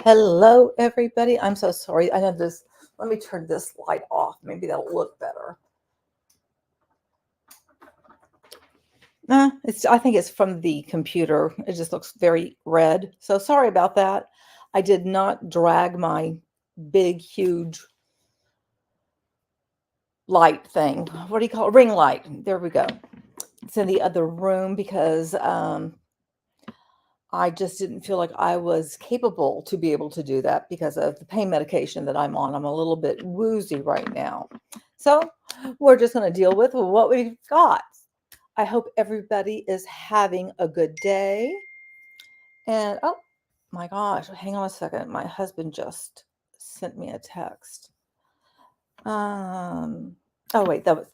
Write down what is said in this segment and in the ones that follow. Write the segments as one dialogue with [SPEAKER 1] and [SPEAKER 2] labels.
[SPEAKER 1] Hello, everybody. I'm so sorry. I have this. Let me turn this light off. Maybe that'll look better. I think it's from the computer. It just looks very red. So sorry about that. I did not drag my big, huge light thing. What do you call it? Ring light. There we go. It's in the other room because I just didn't feel like I was capable to be able to do that because of the pain medication that I'm on. I'm a little bit woozy right now. So we're just going to deal with what we've got. I hope everybody is having a good day. And oh my gosh, hang on a second. My husband just sent me a text. Oh wait, okay.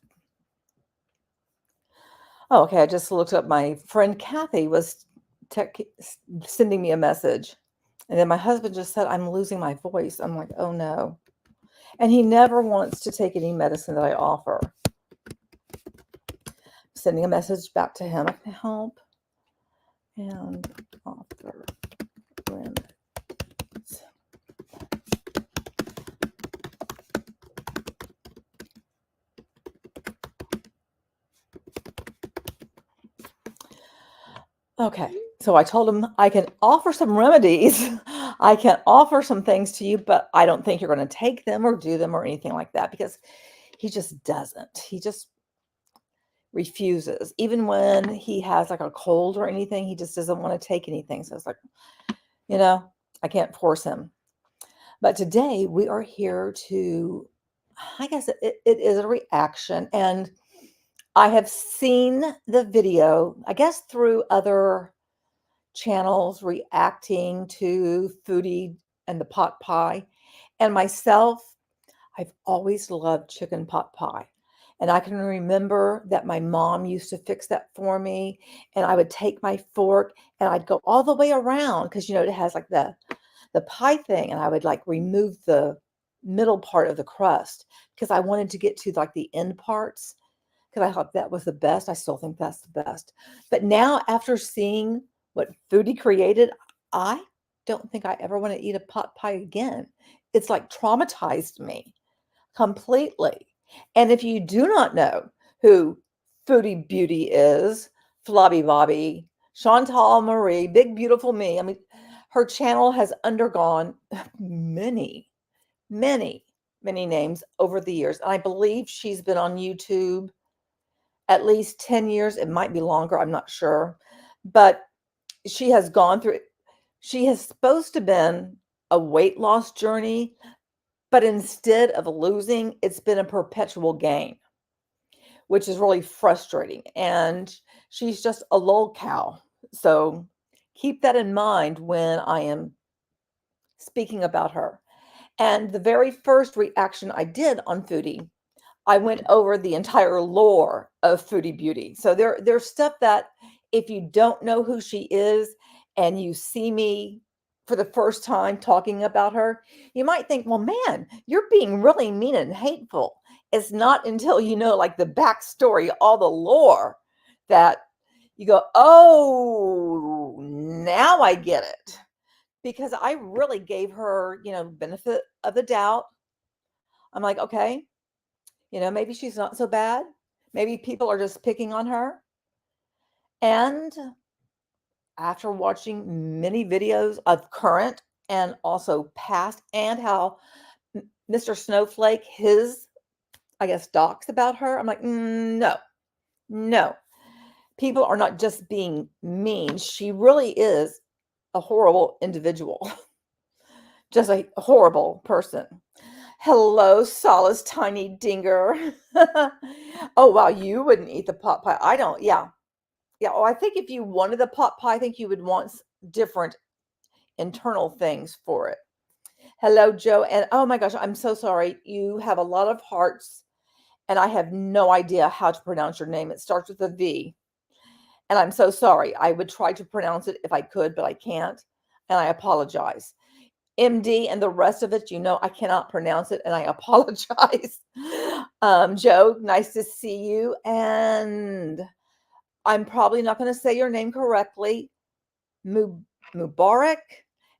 [SPEAKER 1] I just looked up. My friend Kathy was sending me a message. And then my husband just said, I'm losing my voice. I'm like, oh no. And he never wants to take any medicine that I offer. Sending a message back to him. I can help and offer remedies. Okay, so I told him I can offer some remedies. I can offer some things to you, but I don't think you're going to take them or do them or anything like that because he just doesn't. He just refuses. Even when he has like a cold or anything, he just doesn't want to take anything. So it's like, I can't force him. But today we are here to, I guess it is a reaction. And I have seen the video, I guess, through other channels reacting to Foodie and the pot pie. And myself, I've always loved chicken pot pie. And I can remember that my mom used to fix that for me. And I would take my fork and I'd go all the way around because, it has like the pie thing. And I would like remove the middle part of the crust because I wanted to get to like the end parts because I thought that was the best. I still think that's the best. But now after seeing what Foodie created, I don't think I ever want to eat a pot pie again. It's like traumatized me completely. And if you do not know who Foodie Beauty is, Flobby Bobby, Chantal Marie, Big Beautiful Me, I mean, her channel has undergone many, many, many names over the years. And I believe she's been on YouTube at least 10 years. It might be longer. I'm not sure. But she has gone through, she has supposed to been a weight loss journey, but instead of losing, it's been a perpetual gain, which is really frustrating. And she's just a lol cow. So keep that in mind when I am speaking about her. And the very first reaction I did on Foodie, I went over the entire lore of Foodie Beauty. So there's stuff that if you don't know who she is and you see me for the first time talking about her, you might think, well, man, you're being really mean and hateful. It's not until you know like the backstory, all the lore, that you go, oh, now I get it. Because I really gave her, benefit of the doubt. I'm like, okay, maybe she's not so bad. Maybe people are just picking on her. And after watching many videos of current and also past and how Mr. Snowflake, I guess, docs about her, I'm like, no. People are not just being mean. She really is a horrible individual, just a horrible person. Hello, Solace Tiny Dinger. Oh, wow, you wouldn't eat the pot pie. I don't, yeah. Yeah, well, I think if you wanted the pot pie, I think you would want different internal things for it. Hello, Joe. And oh my gosh, I'm so sorry. You have a lot of hearts, and I have no idea how to pronounce your name. It starts with a V. And I'm so sorry. I would try to pronounce it if I could, but I can't. And I apologize. MD and the rest of it, I cannot pronounce it, and I apologize. Joe, nice to see you. And I'm probably not going to say your name correctly. Mubarak.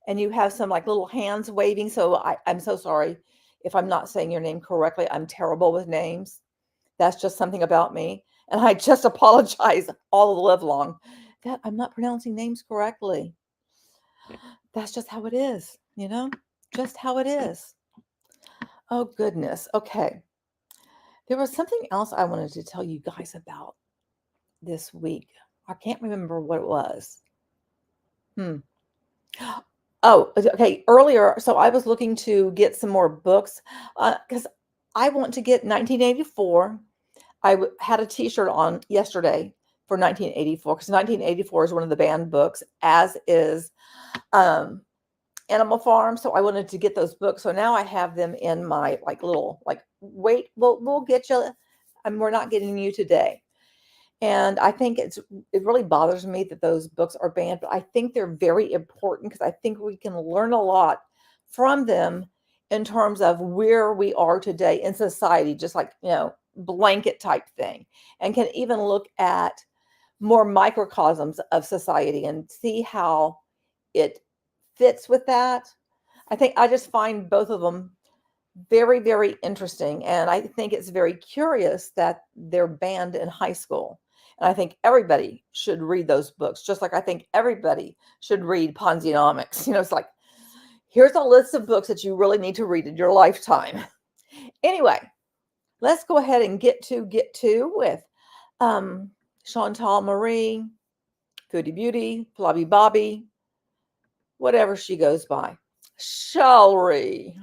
[SPEAKER 1] and you have some like little hands waving. So I'm so sorry if I'm not saying your name correctly. I'm terrible with names. That's just something about me. And I just apologize all the live long that I'm not pronouncing names correctly. That's just how it is, just how it is. Oh, goodness. Okay. There was something else I wanted to tell you guys about this week. I can't remember what it was. Hmm. Oh, okay. Earlier, so I was looking to get some more books because I want to get 1984. Had a T-shirt on yesterday for 1984 because 1984 is one of the banned books, as is um, Animal Farm. So I wanted to get those books. So now I have them in my like little like wait. We'll get you. And we're not getting you today. And I think it really bothers me that those books are banned, but I think they're very important because I think we can learn a lot from them in terms of where we are today in society, just like, blanket type thing, and can even look at more microcosms of society and see how it fits with that. I just find both of them very, very interesting. And I think it's very curious that they're banned in high school. And I think everybody should read those books, just like I think everybody should read Ponzionomics. It's like, here's a list of books that you really need to read in your lifetime. Anyway, let's go ahead and get to with Chantal Marie, Foodie Beauty, Flobby Bobby, whatever she goes by. Shellry.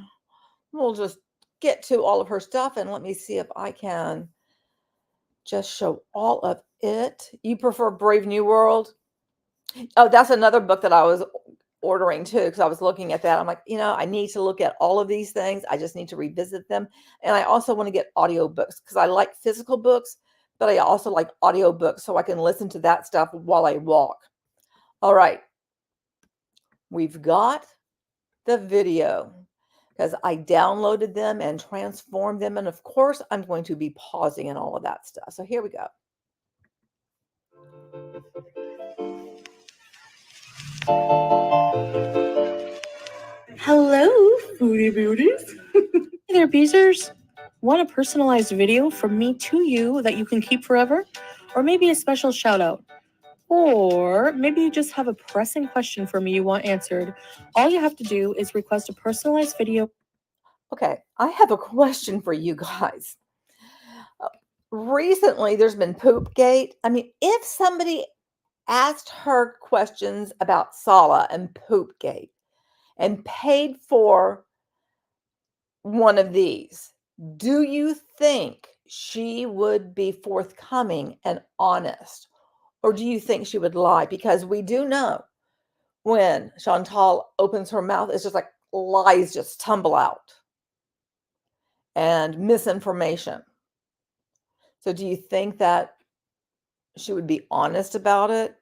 [SPEAKER 1] We'll just get to all of her stuff, and let me see if I can just show all of it. You prefer Brave New World? Oh, that's another book that I was ordering too, because I was looking at that. I'm like, I need to look at all of these things. I just need to revisit them. And I also want to get audiobooks because I like physical books, but I also like audiobooks so I can listen to that stuff while I walk. All right. We've got the video because I downloaded them and transformed them. And of course, I'm going to be pausing and all of that stuff. So here we go.
[SPEAKER 2] Hello, Foodie Beauties. Hey there, Beezers. Want a personalized video from me to you that you can keep forever? Or maybe a special shout out? Or maybe you just have a pressing question for me you want answered. All you have to do is request a personalized video.
[SPEAKER 1] Okay, I have a question for you guys. Recently, there's been Poopgate. I mean, if somebody asked her questions about Sala and Poopgate and paid for one of these, do you think she would be forthcoming and honest? Or do you think she would lie? Because we do know when Chantal opens her mouth, it's just like lies just tumble out and misinformation. So do you think that she would be honest about it?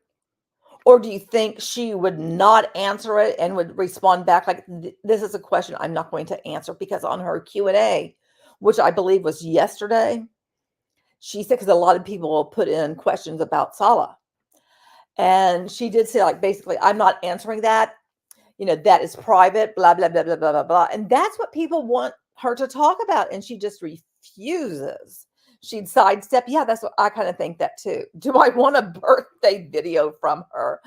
[SPEAKER 1] Or do you think she would not answer it and would respond back like, this is a question I'm not going to answer? Because on her Q&A, which I believe was yesterday, she said, because a lot of people will put in questions about Sala. And she did say, like, basically, I'm not answering that. That is private, blah, blah, blah, blah, blah, blah, blah. And that's what people want her to talk about. And she just refuses. She'd sidestep. Yeah, that's what I kind of think that too. Do I want a birthday video from her?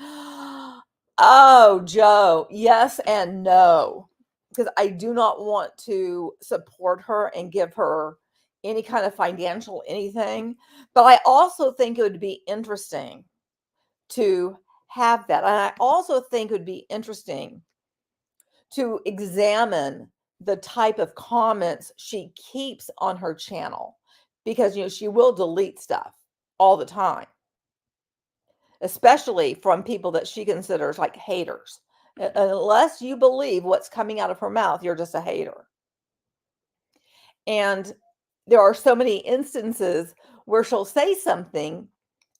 [SPEAKER 1] Oh, Joe, yes and no. Because I do not want to support her and give her any kind of financial anything. But I also think it would be interesting to have that. And I also think it would be interesting to examine the type of comments she keeps on her channel because she will delete stuff all the time, especially from people that she considers like haters. Unless you believe what's coming out of her mouth, you're just a hater. And there are so many instances where she'll say something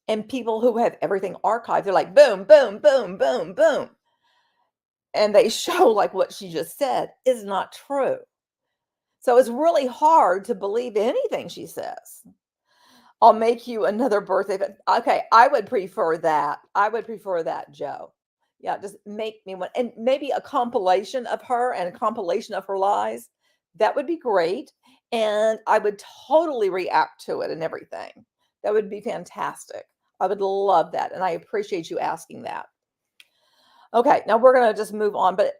[SPEAKER 1] and people who have everything archived, they're like, boom, boom, boom, boom, boom. And they show like what she just said is not true. So it's really hard to believe anything she says. I'll make you another birthday. But okay, I would prefer that. I would prefer that, Joe. Yeah, just make me one, and maybe a compilation of her and a compilation of her lies. That would be great, and I would totally react to it and everything. That would be fantastic. I would love that, and I appreciate you asking that. Okay, now we're gonna just move on, but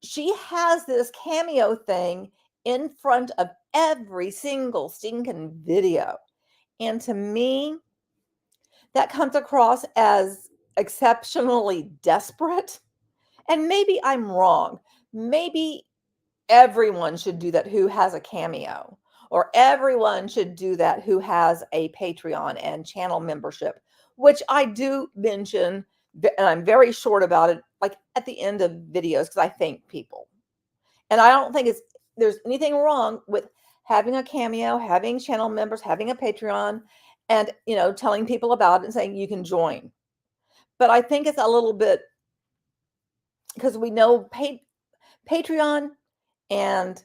[SPEAKER 1] she has this cameo thing in front of every single stinking video, and to me, that comes across as exceptionally desperate. And maybe I'm wrong. Maybe everyone should do that who has a Cameo, or everyone should do that who has a Patreon and channel membership, which I do mention, and I'm very short about it, like at the end of videos, because I thank people. And I don't think there's anything wrong with having a Cameo, having channel members, having a Patreon, and telling people about it and saying you can join. But I think it's a little bit, because we know Patreon and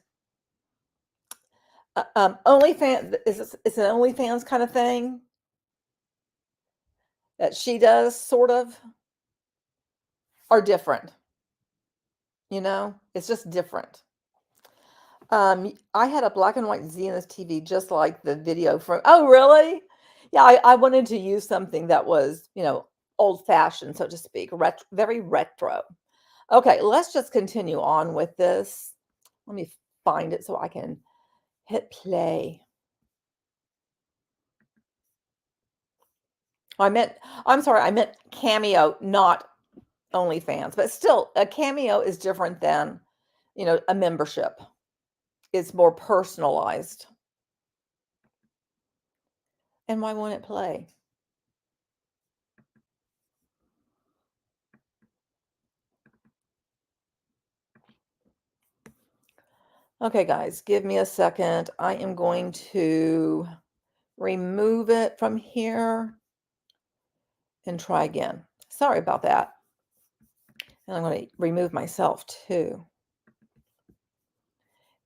[SPEAKER 1] OnlyFans it's an OnlyFans kind of thing that she does, sort of, are different. It's just different. I had a black and white Zenith TV just like the video from. Oh, really? Yeah, I wanted to use something that was, old fashioned, so to speak, very retro. Okay, let's just continue on with this. Let me find it so I can hit play. I'm sorry, I meant Cameo, not OnlyFans, but still, a Cameo is different than, a membership. It's more personalized. And why won't it play? Okay, guys, give me a second. I am going to remove it from here and try again. Sorry about that. And I'm going to remove myself too.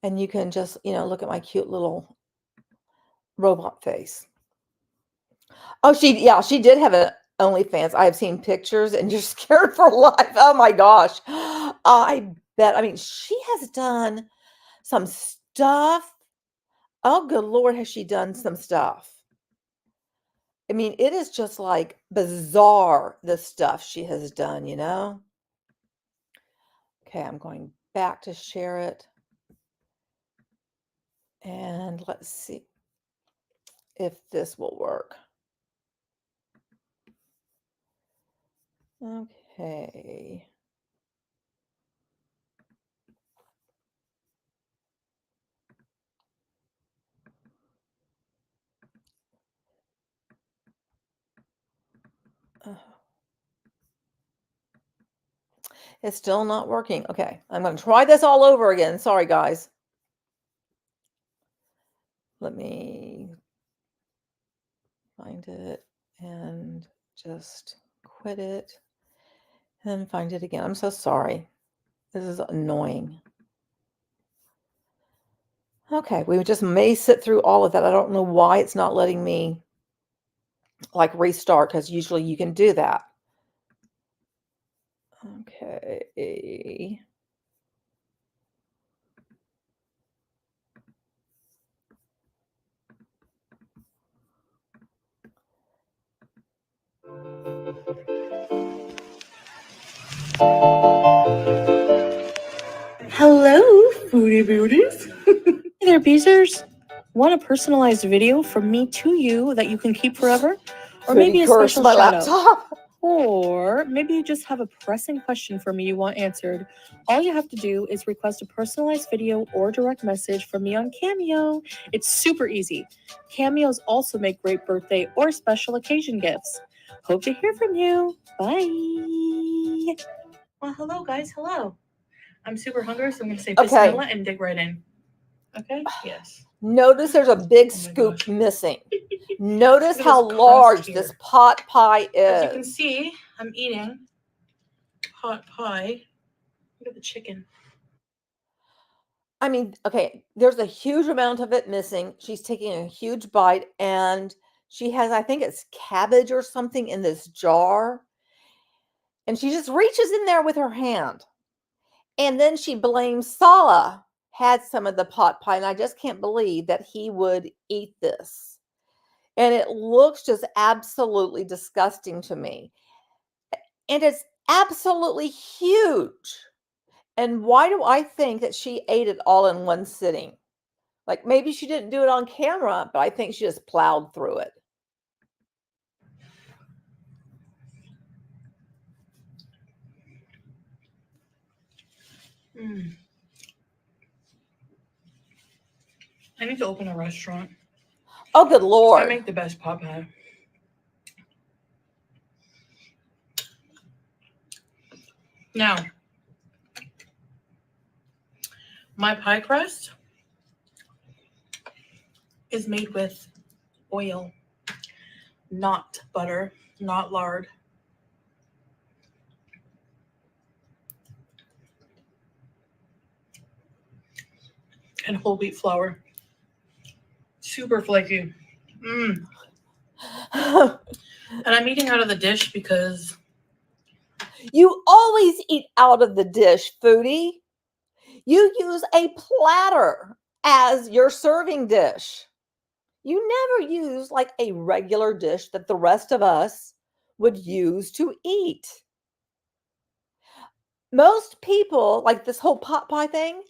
[SPEAKER 1] And you can just, look at my cute little robot face. Oh, she did have an OnlyFans. I have seen pictures and you're scared for life. Oh my gosh. I bet. I mean, she has done some stuff. Oh, good Lord, has she done some stuff? I mean, it is just like bizarre, the stuff she has done, Okay, I'm going back to share it. And let's see if this will work. Okay. It's still not working. Okay, I'm going to try this all over again. Sorry, guys. Let me find it and just quit it and find it again. I'm so sorry. This is annoying. Okay, we just may sit through all of that. I don't know why it's not letting me like restart, because usually you can do that. Okay.
[SPEAKER 2] Hello, Foodie Beauties. Hey there, Beezers. Want a personalized video from me to you that you can keep forever? Or maybe a
[SPEAKER 1] curse
[SPEAKER 2] special
[SPEAKER 1] my
[SPEAKER 2] shout out?
[SPEAKER 1] laptop.
[SPEAKER 2] Or maybe you just have a pressing question for me you want answered. All you have to do is request a personalized video or direct message from me on Cameo. It's super easy. Cameos also make great birthday or special occasion gifts. Hope to hear from you. Bye. Well, hello, guys. Hello. I'm super hungry, so I'm going to say
[SPEAKER 1] Okay.
[SPEAKER 2] Bismillah and dig right in. Okay? Yes.
[SPEAKER 1] Notice there's a big scoop
[SPEAKER 2] gosh.
[SPEAKER 1] missing. Notice
[SPEAKER 2] Look at
[SPEAKER 1] how
[SPEAKER 2] this crust
[SPEAKER 1] large
[SPEAKER 2] here.
[SPEAKER 1] this pot pie
[SPEAKER 2] As you can
[SPEAKER 1] is.
[SPEAKER 2] see, I'm eating hot pie. Look at the chicken.
[SPEAKER 1] I mean, okay, there's a huge amount of it missing. She's taking a huge bite, and she has, I think it's cabbage or something in this jar. And she just reaches in there with her hand. And then she blames Sala had some of the pot pie. And I just can't believe that he would eat this. And it looks just absolutely disgusting to me. And it's absolutely huge. And why do I think that she ate it all in one sitting? Like maybe she didn't do it on camera, but I think she just plowed through it.
[SPEAKER 2] I need to open a restaurant.
[SPEAKER 1] Oh, good Lord.
[SPEAKER 2] I make the best pot pie. Now, my pie crust is made with oil, not butter, not lard. And whole wheat flour. Super flaky. And I'm eating out of the dish because
[SPEAKER 1] you always eat out of the dish, Foodie. You use a platter as your serving dish. You never use like a regular dish that the rest of us would use to eat. Most people, like this whole pot pie thing,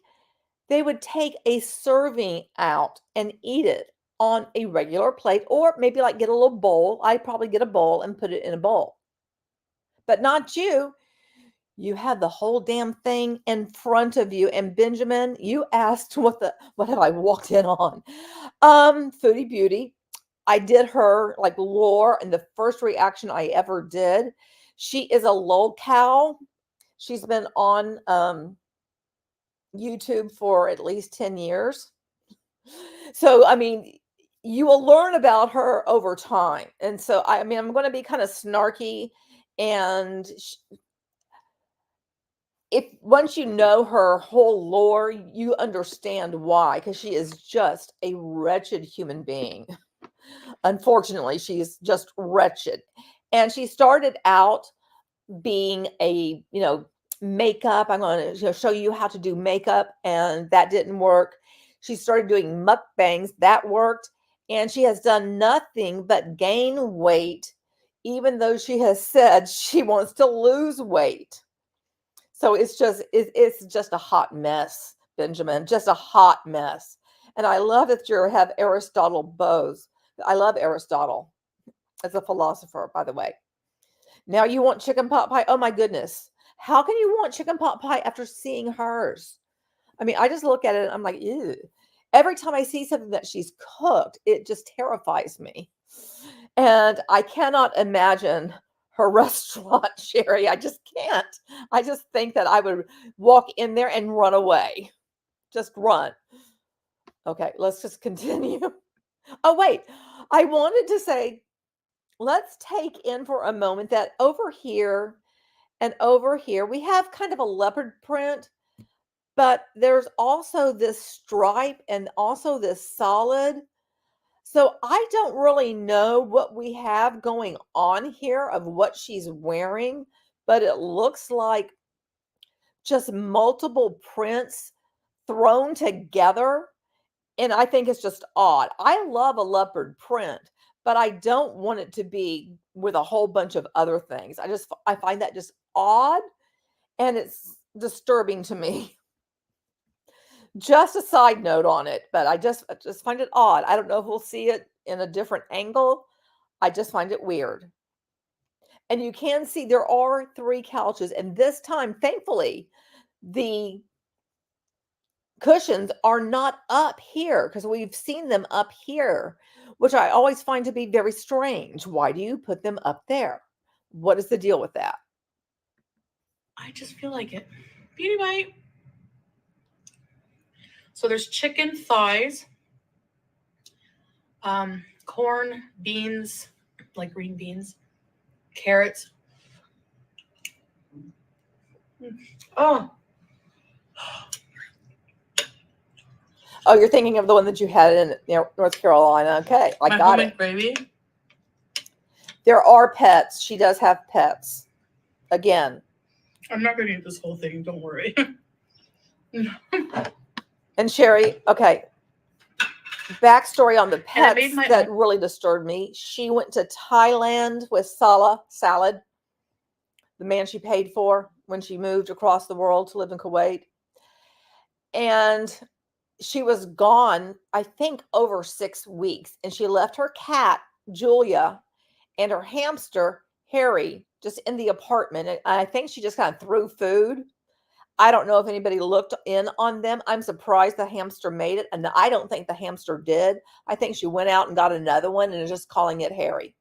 [SPEAKER 1] they would take a serving out and eat it on a regular plate, or maybe like get a little bowl. I'd probably get a bowl and put it in a bowl. But not you. You had the whole damn thing in front of you. And Benjamin, you asked what have I walked in on? Foodie Beauty. I did her like lore, and the first reaction I ever did. She is a lolcow. She's been on YouTube for at least 10 years. So, I mean, you will learn about her over time. And so, I mean, I'm going to be kind of snarky. And if once you know her whole lore, you understand why, because she is just a wretched human being. Unfortunately, she's just wretched. And she started out being a, makeup. I'm going to show you how to do makeup. And that didn't work. She started doing mukbangs. That worked. And she has done nothing but gain weight, even though she has said she wants to lose weight. So it's just a hot mess, Benjamin, just a hot mess. And I love that you have Aristotle bows. I love Aristotle as a philosopher, by the way. Now you want chicken pot pie? Oh my goodness. How can you want chicken pot pie after seeing hers? I mean, I just look at it and I'm like, ew. Every time I see something that she's cooked, it just terrifies me. And I cannot imagine her restaurant, Sherry. I just can't. I just think that I would walk in there and run away. Just run. Okay, let's just continue. Oh, wait. I wanted to say, let's take in for a moment that over here and over here, we have kind of a leopard print, but there's also this stripe and also this solid. So I don't really know what we have going on here of what she's wearing, but it looks like just multiple prints thrown together. And I think it's just odd. I love a leopard print, but I don't want it to be with a whole bunch of other things. I find that just odd, and it's disturbing to me. Just a side note on it, but I just find it odd. I don't know if we'll see it in a different angle. I just find it weird. And you can see there are 3 couches, and this time, thankfully, the cushions are not up here because we've seen them up here, which I always find to be very strange. Why do you put them up there? What is the deal with that?
[SPEAKER 2] I just feel like it. Beauty bite. So there's chicken thighs, corn, beans, like green beans, carrots. Oh,
[SPEAKER 1] you're thinking of the one that you had in North Carolina. Okay, I got it.
[SPEAKER 2] Gravy.
[SPEAKER 1] There are pets. She does have pets. again.
[SPEAKER 2] I'm not going to eat this whole thing. Don't worry.
[SPEAKER 1] And Sherry, okay, backstory on the
[SPEAKER 2] And I
[SPEAKER 1] pets
[SPEAKER 2] made my
[SPEAKER 1] that
[SPEAKER 2] own.
[SPEAKER 1] really disturbed me. She went to Thailand with Salah Salad, the man she paid for when she moved across the world to live in Kuwait. And she was gone, I think, over 6 weeks. And she left her cat, Julia, and her hamster, Harry, just in the apartment. And I think she just kind of threw food. I don't know if anybody looked in on them. I'm surprised the hamster made it. And I don't think the hamster did. I think she went out and got another one and is just calling it Harry.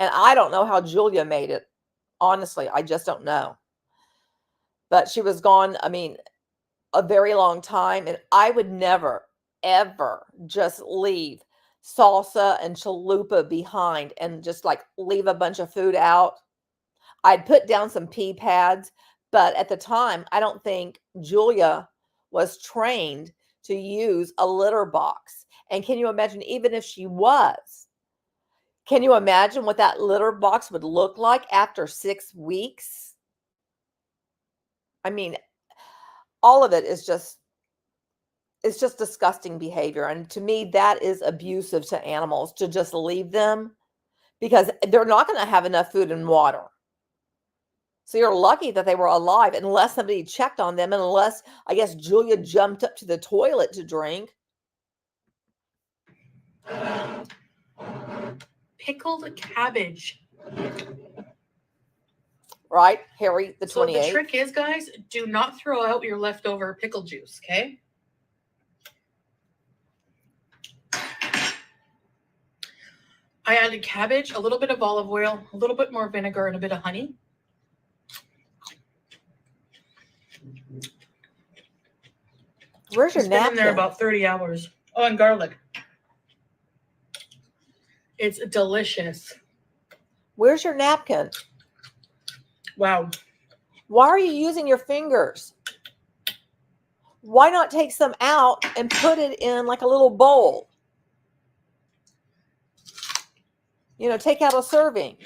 [SPEAKER 1] And I don't know how Julia made it. Honestly, I just don't know. But she was gone, I mean, a very long time. And I would never, ever just leave salsa and chalupa behind and just like leave a bunch of food out. I'd put down some pee pads, but at the time, I don't think Julia was trained to use a litter box. And can you imagine, even if she was, can you imagine what that litter box would look like after 6 weeks? I mean, all of it is just, it's just disgusting behavior. And to me, that is abusive to animals to just leave them because they're not going to have enough food and water. So you're lucky that they were alive unless somebody checked on them and unless, I guess, Julia jumped up to the toilet to drink.
[SPEAKER 2] Pickled cabbage.
[SPEAKER 1] Right? Harry the
[SPEAKER 2] So the
[SPEAKER 1] 28th.
[SPEAKER 2] trick is, guys, do not throw out your leftover pickle juice, okay? I added cabbage, a little bit of olive oil, a little bit more vinegar, and a bit of honey.
[SPEAKER 1] Where's your
[SPEAKER 2] It's been in there
[SPEAKER 1] napkin?
[SPEAKER 2] about 30 hours. Oh, and garlic. It's delicious.
[SPEAKER 1] Where's your napkin?
[SPEAKER 2] Wow.
[SPEAKER 1] Why are you using your fingers? Why not take some out and put it in like a little bowl? You know, take out a serving.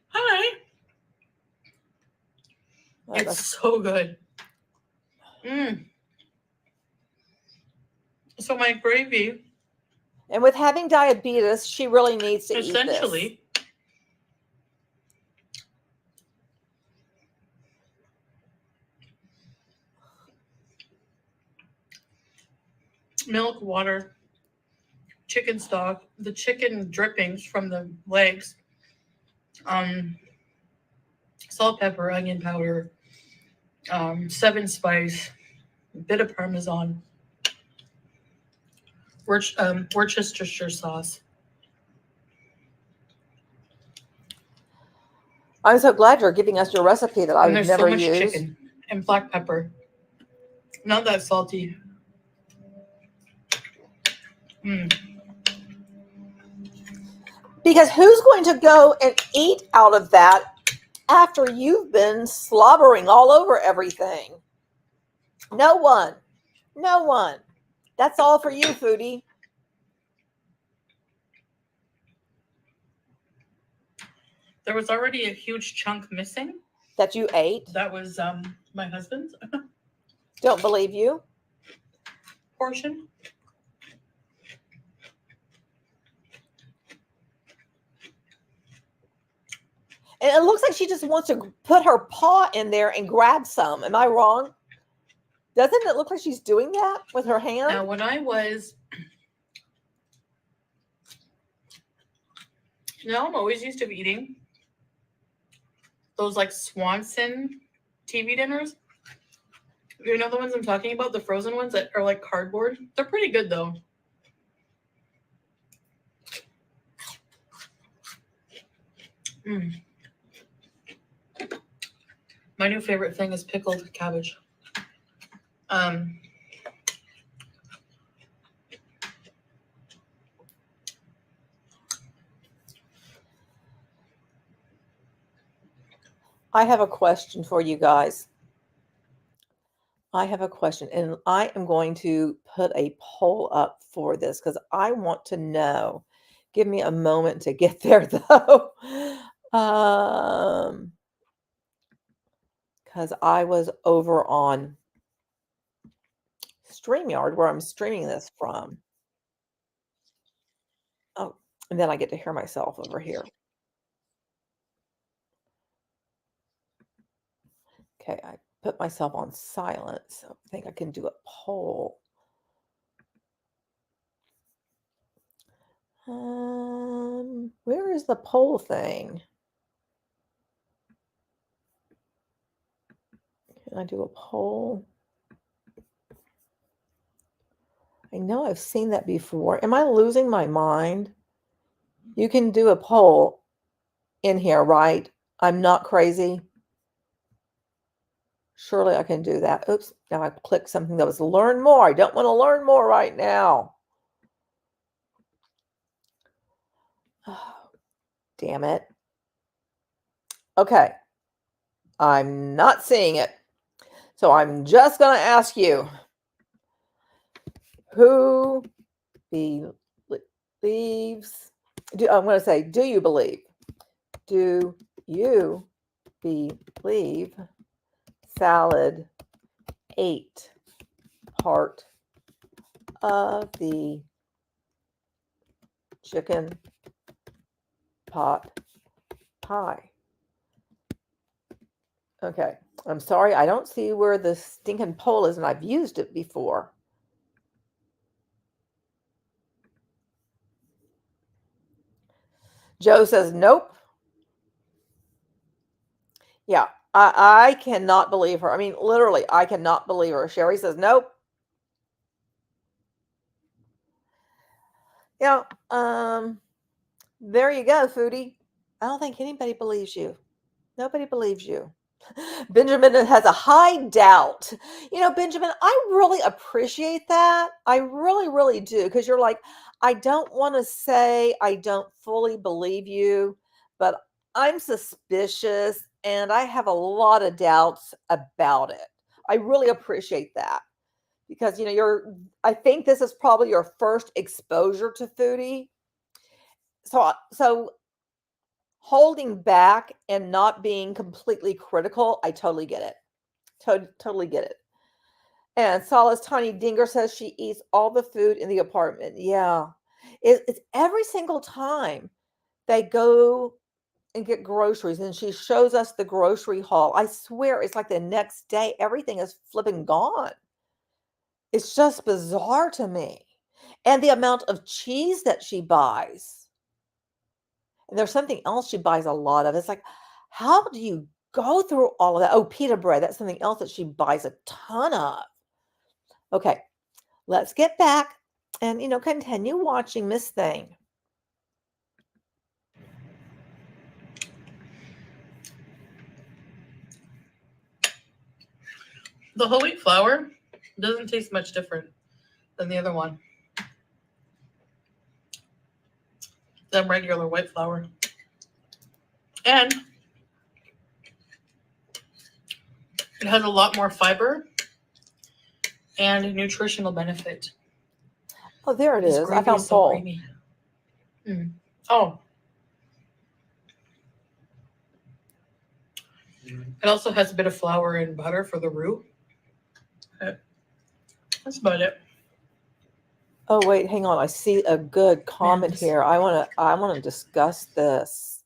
[SPEAKER 2] Hi.
[SPEAKER 1] Oh,
[SPEAKER 2] It's so good. So my gravy.
[SPEAKER 1] And with having diabetes, she really needs to eat this.
[SPEAKER 2] Essentially, milk, water, chicken stock, the chicken drippings from the legs, salt, pepper, onion powder, 7 spice, a bit of Parmesan, Worcestershire sauce.
[SPEAKER 1] I'm so glad you're giving us your recipe that I
[SPEAKER 2] And
[SPEAKER 1] would
[SPEAKER 2] there's
[SPEAKER 1] never
[SPEAKER 2] so much
[SPEAKER 1] use.
[SPEAKER 2] chicken and black pepper. Not that salty.
[SPEAKER 1] Because who's going to go and eat out of that after you've been slobbering all over everything? No one. No one. That's all for you, foodie.
[SPEAKER 2] There was already a huge chunk missing.
[SPEAKER 1] That you ate?
[SPEAKER 2] That was my husband's
[SPEAKER 1] Don't believe you.
[SPEAKER 2] portion.
[SPEAKER 1] And it looks like she just wants to put her paw in there and grab some. Am I wrong? Doesn't it look like she's doing that with her hand?
[SPEAKER 2] Now, when I was, I'm always used to eating those like Swanson TV dinners. You know the ones I'm talking about, the frozen ones that are like cardboard. They're pretty good though. My new favorite thing is pickled cabbage.
[SPEAKER 1] I have a question for you guys. I have a question, and I am going to put a poll up for this because I want to know, Give me a moment to get there, though. Because I was over on StreamYard where I'm streaming this from. Oh, and then I get to hear myself over here. Okay, I put myself on silent, so I think I can do a poll. Where is the poll thing? Can I do a poll? I know I've seen that before. Am I losing my mind? You can do a poll in here, right? I'm not crazy. Surely I can do that. Oops, now I clicked something that was learn more. I don't want to learn more right now. Oh, damn it. Okay. I'm not seeing it. So I'm just going to ask you, who believes, I'm going to say, do you believe? Do you believe salad ate part of the chicken pot pie? Okay, I'm sorry, I don't see where the stinking poll is, and I've used it before. Joe says, nope. Yeah, I cannot believe her. I mean, literally, I cannot believe her. Sherry says, nope. Yeah, there you go, Foodie. I don't think anybody believes you. Nobody believes you. Benjamin has a high doubt. You know, Benjamin, I really appreciate that. I really, really do. Because you're like, I don't want to say I don't fully believe you, but I'm suspicious and I have a lot of doubts about it. I really appreciate that. Because, you know, I think this is probably your first exposure to Foodie. So holding back and not being completely critical, I totally get it. Totally get it. And Solace Tiny Dinger says she eats all the food in the apartment. Yeah. It's every single time they go and get groceries and she shows us the grocery haul. I swear it's like the next day, everything is flipping gone. It's just bizarre to me. And the amount of cheese that she buys. And there's something else she buys a lot of. It's like, how do you go through all of that? Oh, pita bread. That's something else that she buys a ton of. Okay, let's get back and, you know, continue watching Miss Thing.
[SPEAKER 2] The whole wheat flour doesn't taste much different than the other one. Than regular white flour. And it has a lot more fiber and nutritional benefit.
[SPEAKER 1] Oh, there it is. I found Paul.
[SPEAKER 2] Creamy. Oh. It also has a bit of flour and butter for the roux. Okay. That's about it.
[SPEAKER 1] Oh, wait, hang on. I see a good comment here. I want to discuss this.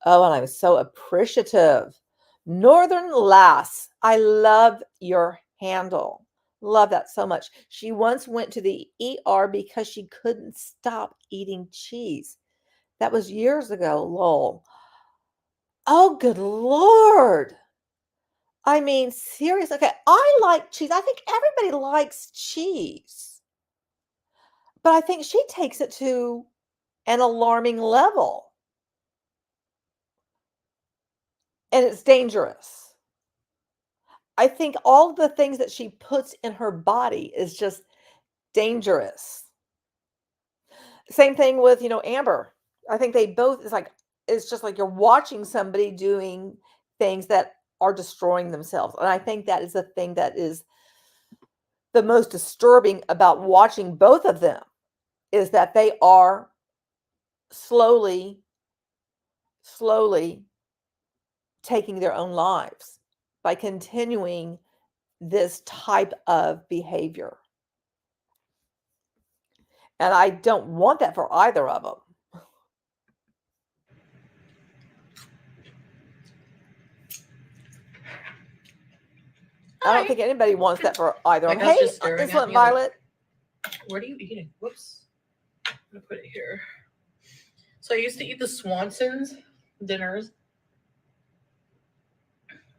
[SPEAKER 1] Oh, and I'm so appreciative. Northern Lass, I love your handle. Love that so much. She once went to the ER because she couldn't stop eating cheese. That was years ago, lol. Oh, good Lord. I mean, seriously. Okay, I like cheese. I think everybody likes cheese. But I think she takes it to an alarming level. And it's dangerous. I think all the things that she puts in her body is just dangerous. Same thing with, you know, Amber. I think they both, it's just like you're watching somebody doing things that are destroying themselves. And I think that is the thing that is the most disturbing about watching both of them, is that they are slowly taking their own lives by continuing this type of behavior. And I don't want that for either of them. I don't think anybody wants that for either of them. Hey, Insolent Violet.
[SPEAKER 2] What are you eating? Whoops. I'm going to put it here. So I used to eat the Swanson's dinners.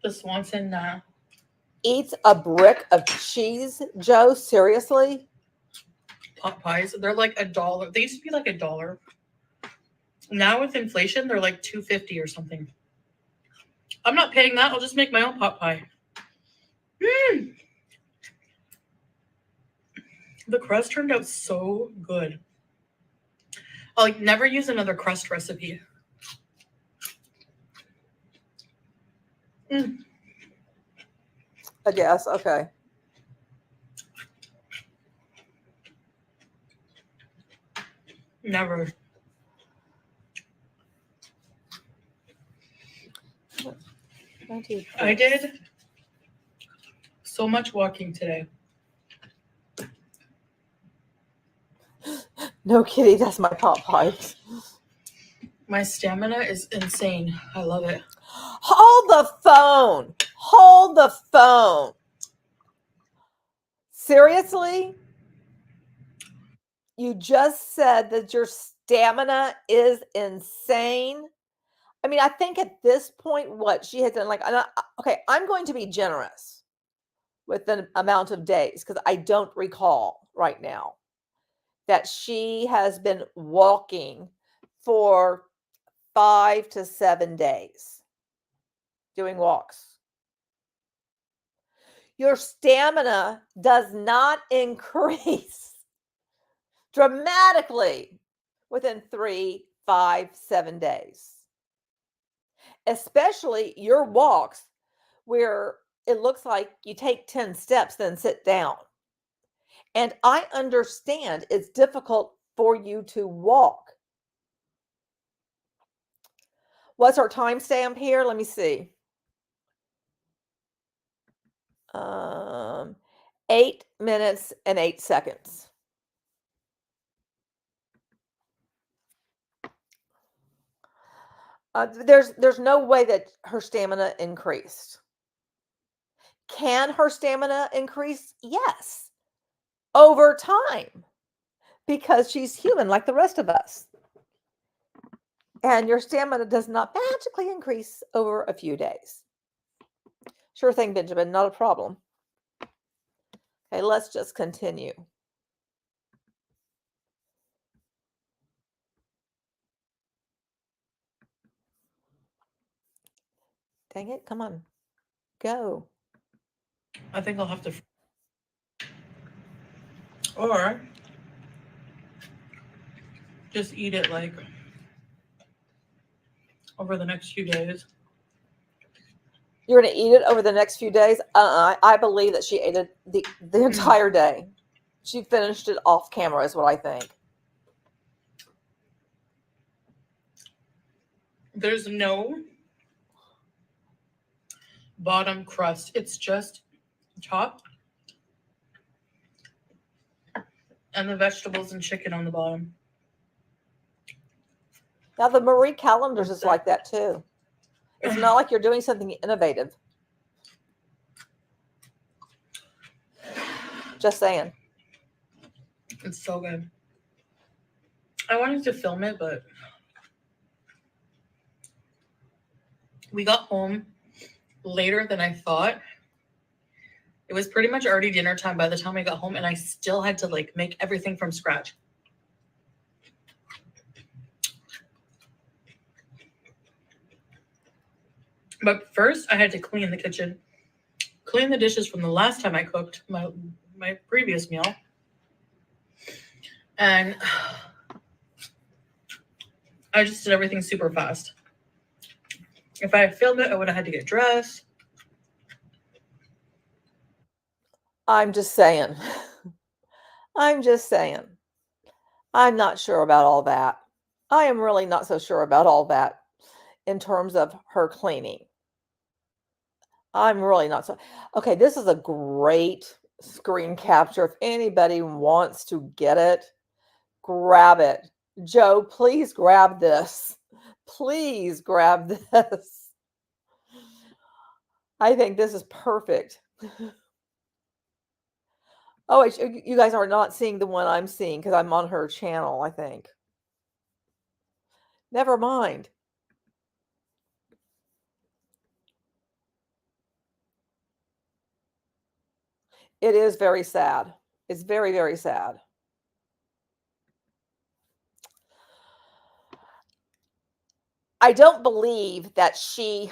[SPEAKER 2] The Swanson
[SPEAKER 1] eats a brick of cheese, Joe? Seriously?
[SPEAKER 2] pot pies. They're like $1. They used to be like $1. Now with inflation, they're like $2.50 or something. I'm not paying that. I'll just make my own pot pie. The crust turned out so good. I'll like never use another crust recipe.
[SPEAKER 1] I guess. Okay.
[SPEAKER 2] Never. I did so much walking today.
[SPEAKER 1] No kidding, that's my pot pipes.
[SPEAKER 2] My stamina is insane. I love it.
[SPEAKER 1] Hold the phone. Hold the phone. Seriously? You just said that your stamina is insane? I mean, I think at this point, what she has done, like, okay, I'm going to be generous with the amount of days because I don't recall right now that she has been walking for 5 to 7 days doing walks. Your stamina does not increase dramatically within 3, 5, 7 days. Especially your walks where it looks like you take 10 steps, then sit down. And I understand it's difficult for you to walk. What's our timestamp here? Let me see. 8 minutes and 8 seconds. There's no way that her stamina increased. Can her stamina increase? Yes, over time, because she's human like the rest of us. And your stamina does not magically increase over a few days. Sure thing, Benjamin, not a problem. Okay, let's just continue. Dang it, come on. Go.
[SPEAKER 2] I think I'll have to. Or just eat it like over the next few days.
[SPEAKER 1] You're going to eat it over the next few days? I believe that she ate it the entire day. She finished it off camera is what I think.
[SPEAKER 2] There's no bottom crust. It's just top and the vegetables and chicken on the bottom.
[SPEAKER 1] Now, the Marie calendars is like that too. It's not like you're doing something innovative. Just saying.
[SPEAKER 2] It's so good. I wanted to film it, but we got home later than I thought. It was pretty much already dinner time by the time I got home, and I still had to like make everything from scratch. But first, I had to clean the kitchen, clean the dishes from the last time I cooked my previous meal. And I just did everything super fast. If I had filmed it, I would have had to get dressed.
[SPEAKER 1] I'm just saying. I'm just saying. I'm not sure about all that. I am really not so sure about all that in terms of her cleaning. I'm really not so. Okay, this is a great screen capture. If anybody wants to get it, grab it. Joe, please grab this. Please grab this. I think this is perfect. Oh, wait, you guys are not seeing the one I'm seeing because I'm on her channel, I think. Never mind. It is very sad. It's very, very sad. I don't believe that she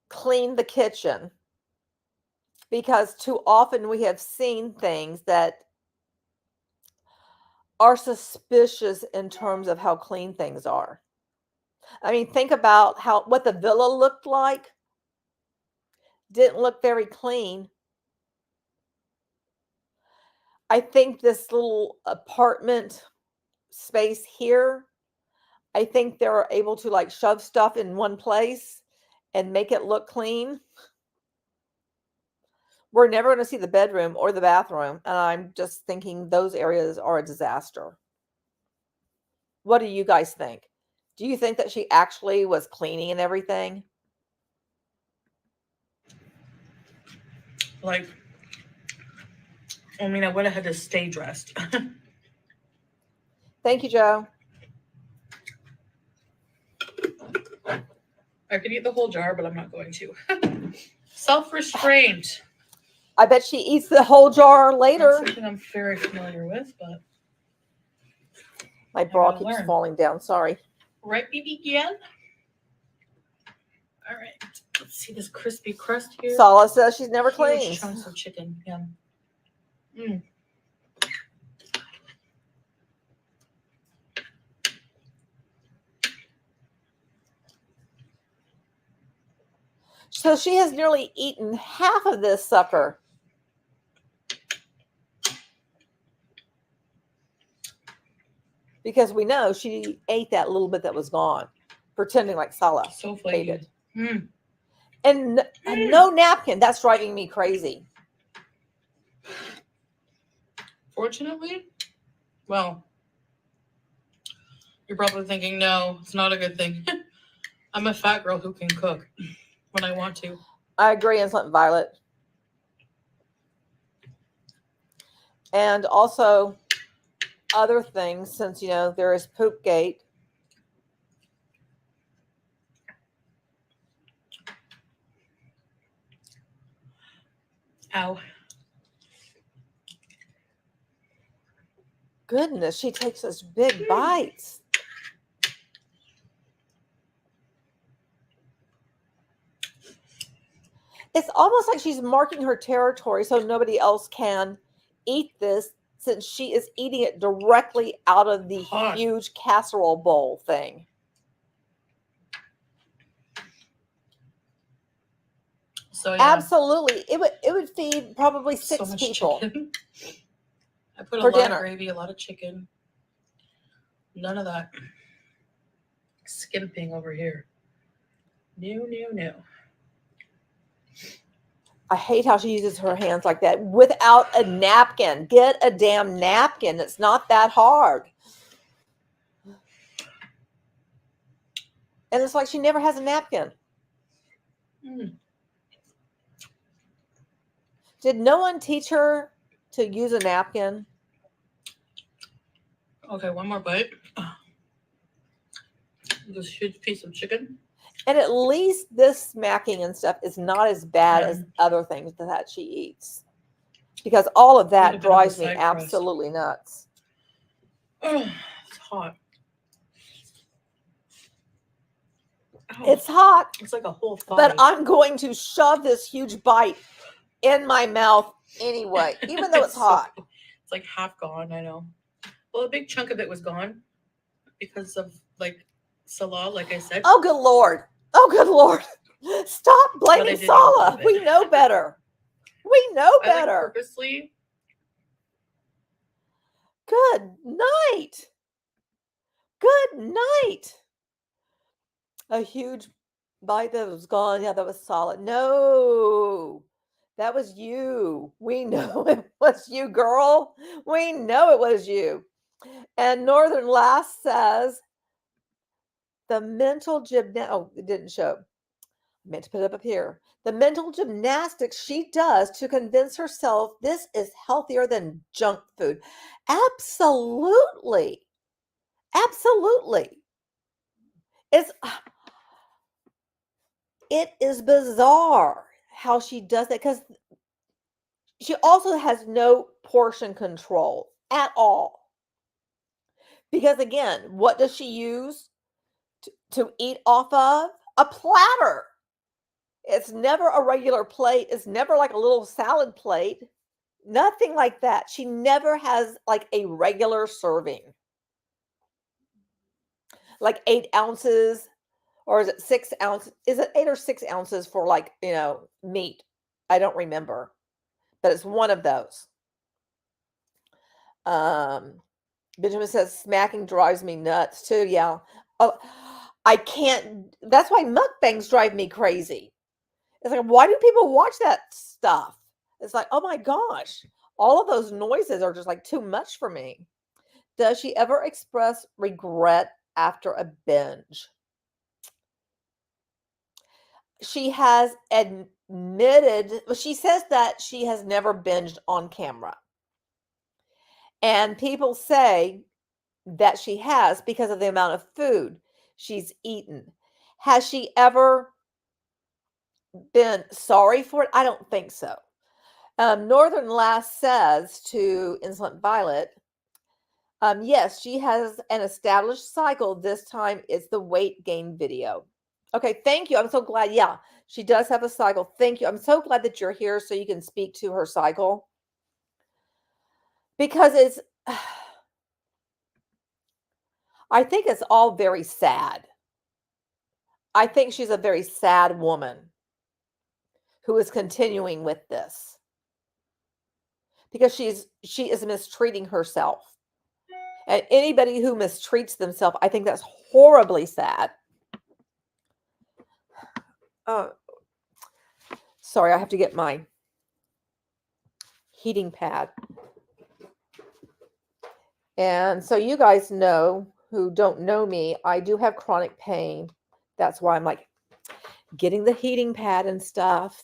[SPEAKER 1] cleaned the kitchen because too often we have seen things that are suspicious in terms of how clean things are. I mean, think about what the villa looked like. Didn't look very clean. I think this little apartment space here, I think they're able to like shove stuff in one place and make it look clean. We're never going to see the bedroom or the bathroom, and I'm just thinking those areas are a disaster. What do you guys think? Do you think that she actually was cleaning and everything?
[SPEAKER 2] Like, I mean, I would have had to stay dressed.
[SPEAKER 1] Thank you, Joe.
[SPEAKER 2] I could eat the whole jar, but I'm not going to. Self-restraint.
[SPEAKER 1] I bet she eats the whole jar later.
[SPEAKER 2] That's something I'm very familiar with, but
[SPEAKER 1] my bra keeps falling down. Sorry.
[SPEAKER 2] Right, BB Gian? All right. Let's see this crispy crust here.
[SPEAKER 1] Sala says she's never cleaned.
[SPEAKER 2] Huge chunks of chicken. Yeah. Mm.
[SPEAKER 1] So she has nearly eaten half of this sucker. Because we know she ate that little bit that was gone, pretending like Sala
[SPEAKER 2] So
[SPEAKER 1] ate it.
[SPEAKER 2] Mm.
[SPEAKER 1] And no napkin. That's driving me crazy.
[SPEAKER 2] Fortunately, well, you're probably thinking, no, it's not a good thing. I'm a fat girl who can cook when I want to.
[SPEAKER 1] I agree, Insolent Violet. And also other things, since, you know, there is Poopgate.
[SPEAKER 2] Ow.
[SPEAKER 1] Goodness, she takes such big bites. It's almost like she's marking her territory so nobody else can eat this, since she is eating it directly out of the huge casserole bowl thing.
[SPEAKER 2] So yeah.
[SPEAKER 1] Absolutely. It would feed probably 6 people.
[SPEAKER 2] Chicken. I put a lot of gravy, a lot of chicken. None of that skimping over here. No.
[SPEAKER 1] I hate how she uses her hands like that without a napkin. Get a damn napkin. It's not that hard. And it's like she never has a napkin.
[SPEAKER 2] Mm.
[SPEAKER 1] Did no one teach her to use a napkin?
[SPEAKER 2] Okay, one more bite. This huge piece of chicken.
[SPEAKER 1] And at least this smacking and stuff is not as bad as other things that she eats. Because all of that drives me absolutely nuts.
[SPEAKER 2] Oh, it's hot.
[SPEAKER 1] Ow. It's hot.
[SPEAKER 2] It's like a whole thigh.
[SPEAKER 1] But I'm going to shove this huge bite in my mouth anyway, even though it's hot.
[SPEAKER 2] It's like half gone, I know. Well, a big chunk of it was gone because of like Salah, like I said.
[SPEAKER 1] Oh, good Lord. Oh, good Lord. Stop blaming Salah. We know better. We know better.
[SPEAKER 2] Purposely.
[SPEAKER 1] Good night. Good night. A huge bite that was gone. Yeah, that was solid. No, that was you. We know it was you, girl. We know it was you. And Northern Lass says the mental gymnast. Oh, it didn't show. I meant to put it up here. The mental gymnastics she does to convince herself this is healthier than junk food. Absolutely. Absolutely. It is bizarre how she does that because she also has no portion control at all. Because again, what does she use to eat off of? A platter. It's never a regular plate. It's never like a little salad plate. Nothing like that. She never has like a regular serving. Like 8 ounces, or is it 6 ounces? Is it 8 or 6 ounces for like, meat? I don't remember, but it's one of those. Benjamin says smacking drives me nuts too. Yeah. Oh, I can't. That's why mukbangs drive me crazy. It's like, why do people watch that stuff? It's like, oh my gosh, all of those noises are just like too much for me. Does she ever express regret after a binge? She has admitted, well, she says that she has never binged on camera. And people say that she has because of the amount of food she's eaten. Has she ever been sorry for it? I don't think so. Northern Lass says to Insolent Violet, yes, she has an established cycle. This time it's the weight gain video. Okay, thank you. I'm so glad. Yeah, she does have a cycle. Thank you. I'm so glad that you're here so you can speak to her cycle. Because I think it's all very sad. I think she's a very sad woman who is continuing with this because she is mistreating herself. And anybody who mistreats themselves, I think that's horribly sad. Oh, sorry, I have to get my heating pad. And so you guys know, who don't know me, I do have chronic pain. That's why I'm like getting the heating pad and stuff.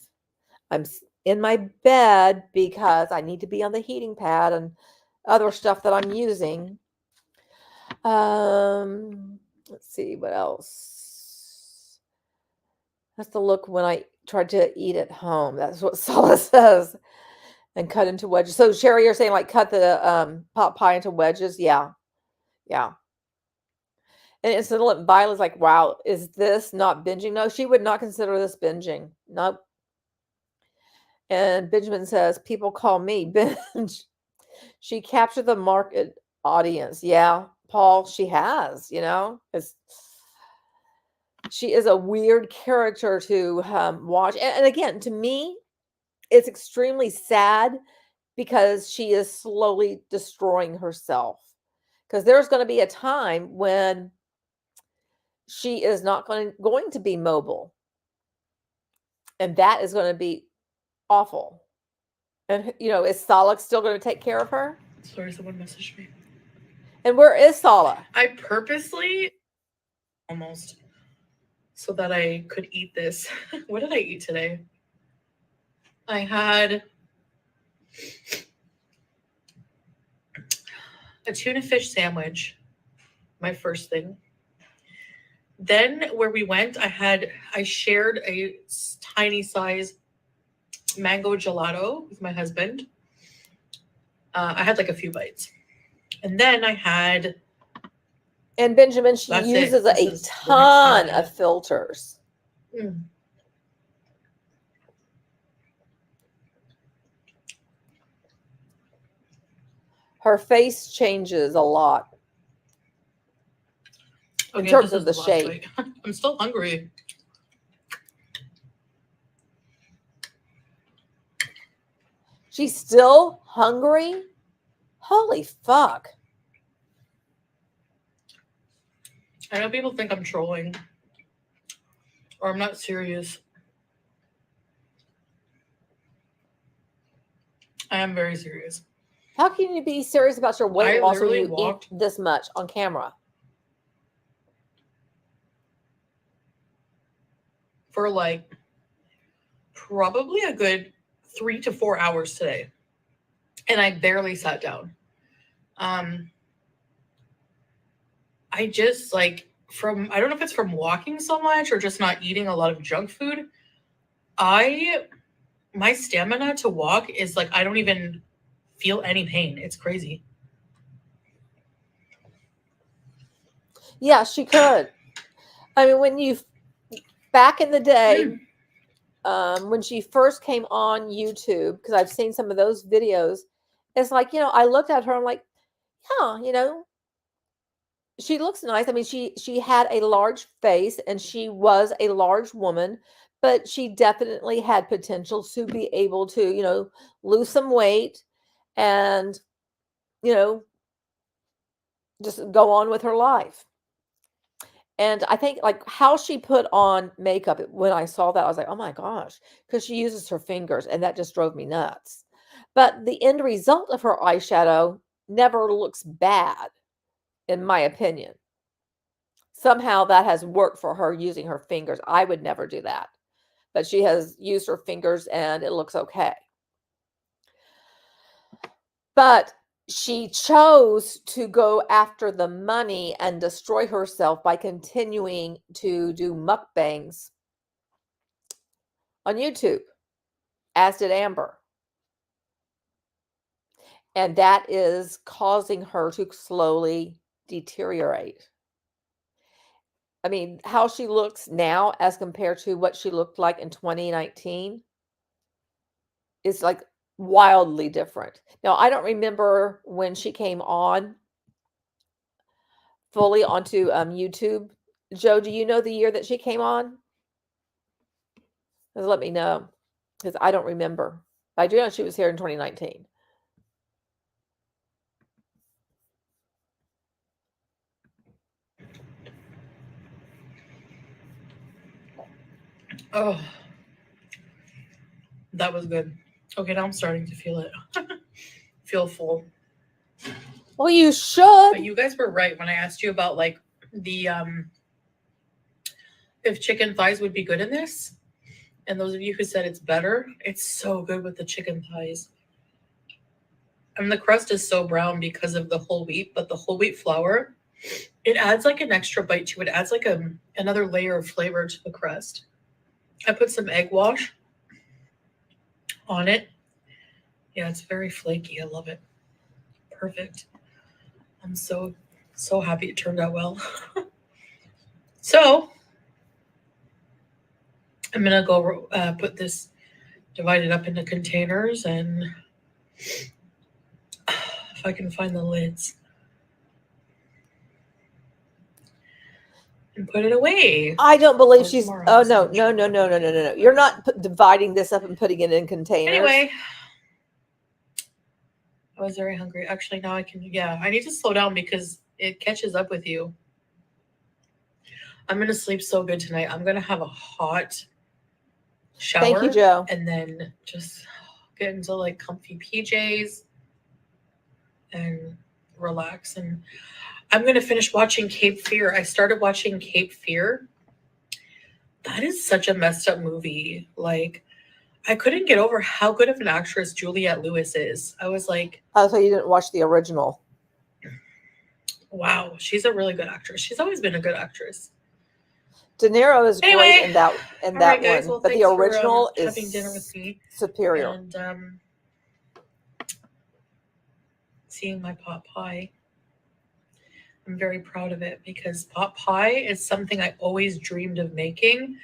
[SPEAKER 1] I'm in my bed because I need to be on the heating pad and other stuff that I'm using. Let's see what else. That's the look when I tried to eat at home. That's what Sala says. And cut into wedges. So Sherry, you're saying like cut the pot pie into wedges? Yeah. Yeah. And Insolent Violet's like, wow, is this not binging? No, she would not consider this binging. Nope. And Benjamin says, people call me binge. She captured the market audience. Yeah, Paul, she has, she is a weird character to watch. And again, to me, it's extremely sad because she is slowly destroying herself. Because there's going to be a time when she is not going to be mobile. And that is going to be awful. And, is Salak still going to take care of her?
[SPEAKER 2] Sorry, someone messaged me.
[SPEAKER 1] And where is Sala?
[SPEAKER 2] I purposely almost so that I could eat this. What did I eat today? I had a tuna fish sandwich, my first thing. Then where we went, I shared a tiny size mango gelato with my husband. I had like a few bites. And then I had...
[SPEAKER 1] And Benjamin, she uses a ton of filters. Her face changes a lot. In terms of the shape.
[SPEAKER 2] I'm still hungry.
[SPEAKER 1] She's still hungry? Holy fuck.
[SPEAKER 2] I know people think I'm trolling or I'm not serious. I am very serious.
[SPEAKER 1] How can you be serious about your weight
[SPEAKER 2] I
[SPEAKER 1] loss when
[SPEAKER 2] literally
[SPEAKER 1] you
[SPEAKER 2] walked
[SPEAKER 1] eat this much on camera?
[SPEAKER 2] for like probably a good 3 to 4 hours today. And I barely sat down. I just like I don't know if it's from walking so much or just not eating a lot of junk food. My stamina to walk is like, I don't even feel any pain. It's crazy.
[SPEAKER 1] Yeah, she could. I mean, back in the day, when she first came on YouTube, because I've seen some of those videos, it's like, I looked at her, I'm like, yeah, she looks nice. I mean, she had a large face and she was a large woman, but she definitely had potential to be able to, lose some weight and, just go on with her life. And I think like how she put on makeup when I saw that, I was like, oh my gosh, because she uses her fingers and that just drove me nuts. But the end result of her eyeshadow never looks bad, in my opinion. Somehow that has worked for her using her fingers. I would never do that. But she has used her fingers and it looks okay. But she chose to go after the money and destroy herself by continuing to do mukbangs on YouTube, as did Amber. And that is causing her to slowly deteriorate. I mean, how she looks now as compared to what she looked like in 2019 is like wildly different. Now, I don't remember when she came on fully onto YouTube. Joe, do you know the year that she came on? Just let me know, because I don't remember. I do know she was here in 2019.
[SPEAKER 2] Oh, that was good. Okay, now I'm starting to feel it. Feel full.
[SPEAKER 1] Well, you should.
[SPEAKER 2] But you guys were right when I asked you about like the if chicken thighs would be good in this. And those of you who said it's better, it's so good with the chicken thighs. And the crust is so brown because of the whole wheat, but the whole wheat flour, it adds like an extra bite to it. It adds like another layer of flavor to the crust. I put some egg wash on it. Yeah, it's very flaky. I love it. Perfect. I'm so happy it turned out well. So I'm gonna go put this, divide it up into containers, and if I can find the lids, and put it away.
[SPEAKER 1] I don't believe
[SPEAKER 2] Or
[SPEAKER 1] she's.
[SPEAKER 2] tomorrow,
[SPEAKER 1] Oh
[SPEAKER 2] I'm
[SPEAKER 1] no,
[SPEAKER 2] not
[SPEAKER 1] no,
[SPEAKER 2] sure.
[SPEAKER 1] no, no, no, no, no, no! You're not dividing this up and putting it in containers.
[SPEAKER 2] Anyway, I was very hungry. Actually, now I can. Yeah, I need to slow down because it catches up with you. I'm gonna sleep so good tonight. I'm gonna have a hot shower.
[SPEAKER 1] Thank you, Joe.
[SPEAKER 2] And then just get into like comfy PJs and relax. And I'm going to finish watching Cape Fear. I started watching Cape Fear. That is such a messed up movie. Like, I couldn't get over how good of an actress Juliette Lewis is. I was like,
[SPEAKER 1] oh, so you didn't watch the original?
[SPEAKER 2] Wow, she's a really good actress. She's always been a good actress.
[SPEAKER 1] De Niro is great in that
[SPEAKER 2] right, guys.
[SPEAKER 1] one,
[SPEAKER 2] Well,
[SPEAKER 1] but the original
[SPEAKER 2] for,
[SPEAKER 1] is
[SPEAKER 2] having dinner with me
[SPEAKER 1] superior.
[SPEAKER 2] And seeing my pot pie. I'm very proud of it because pot pie is something I always dreamed of making.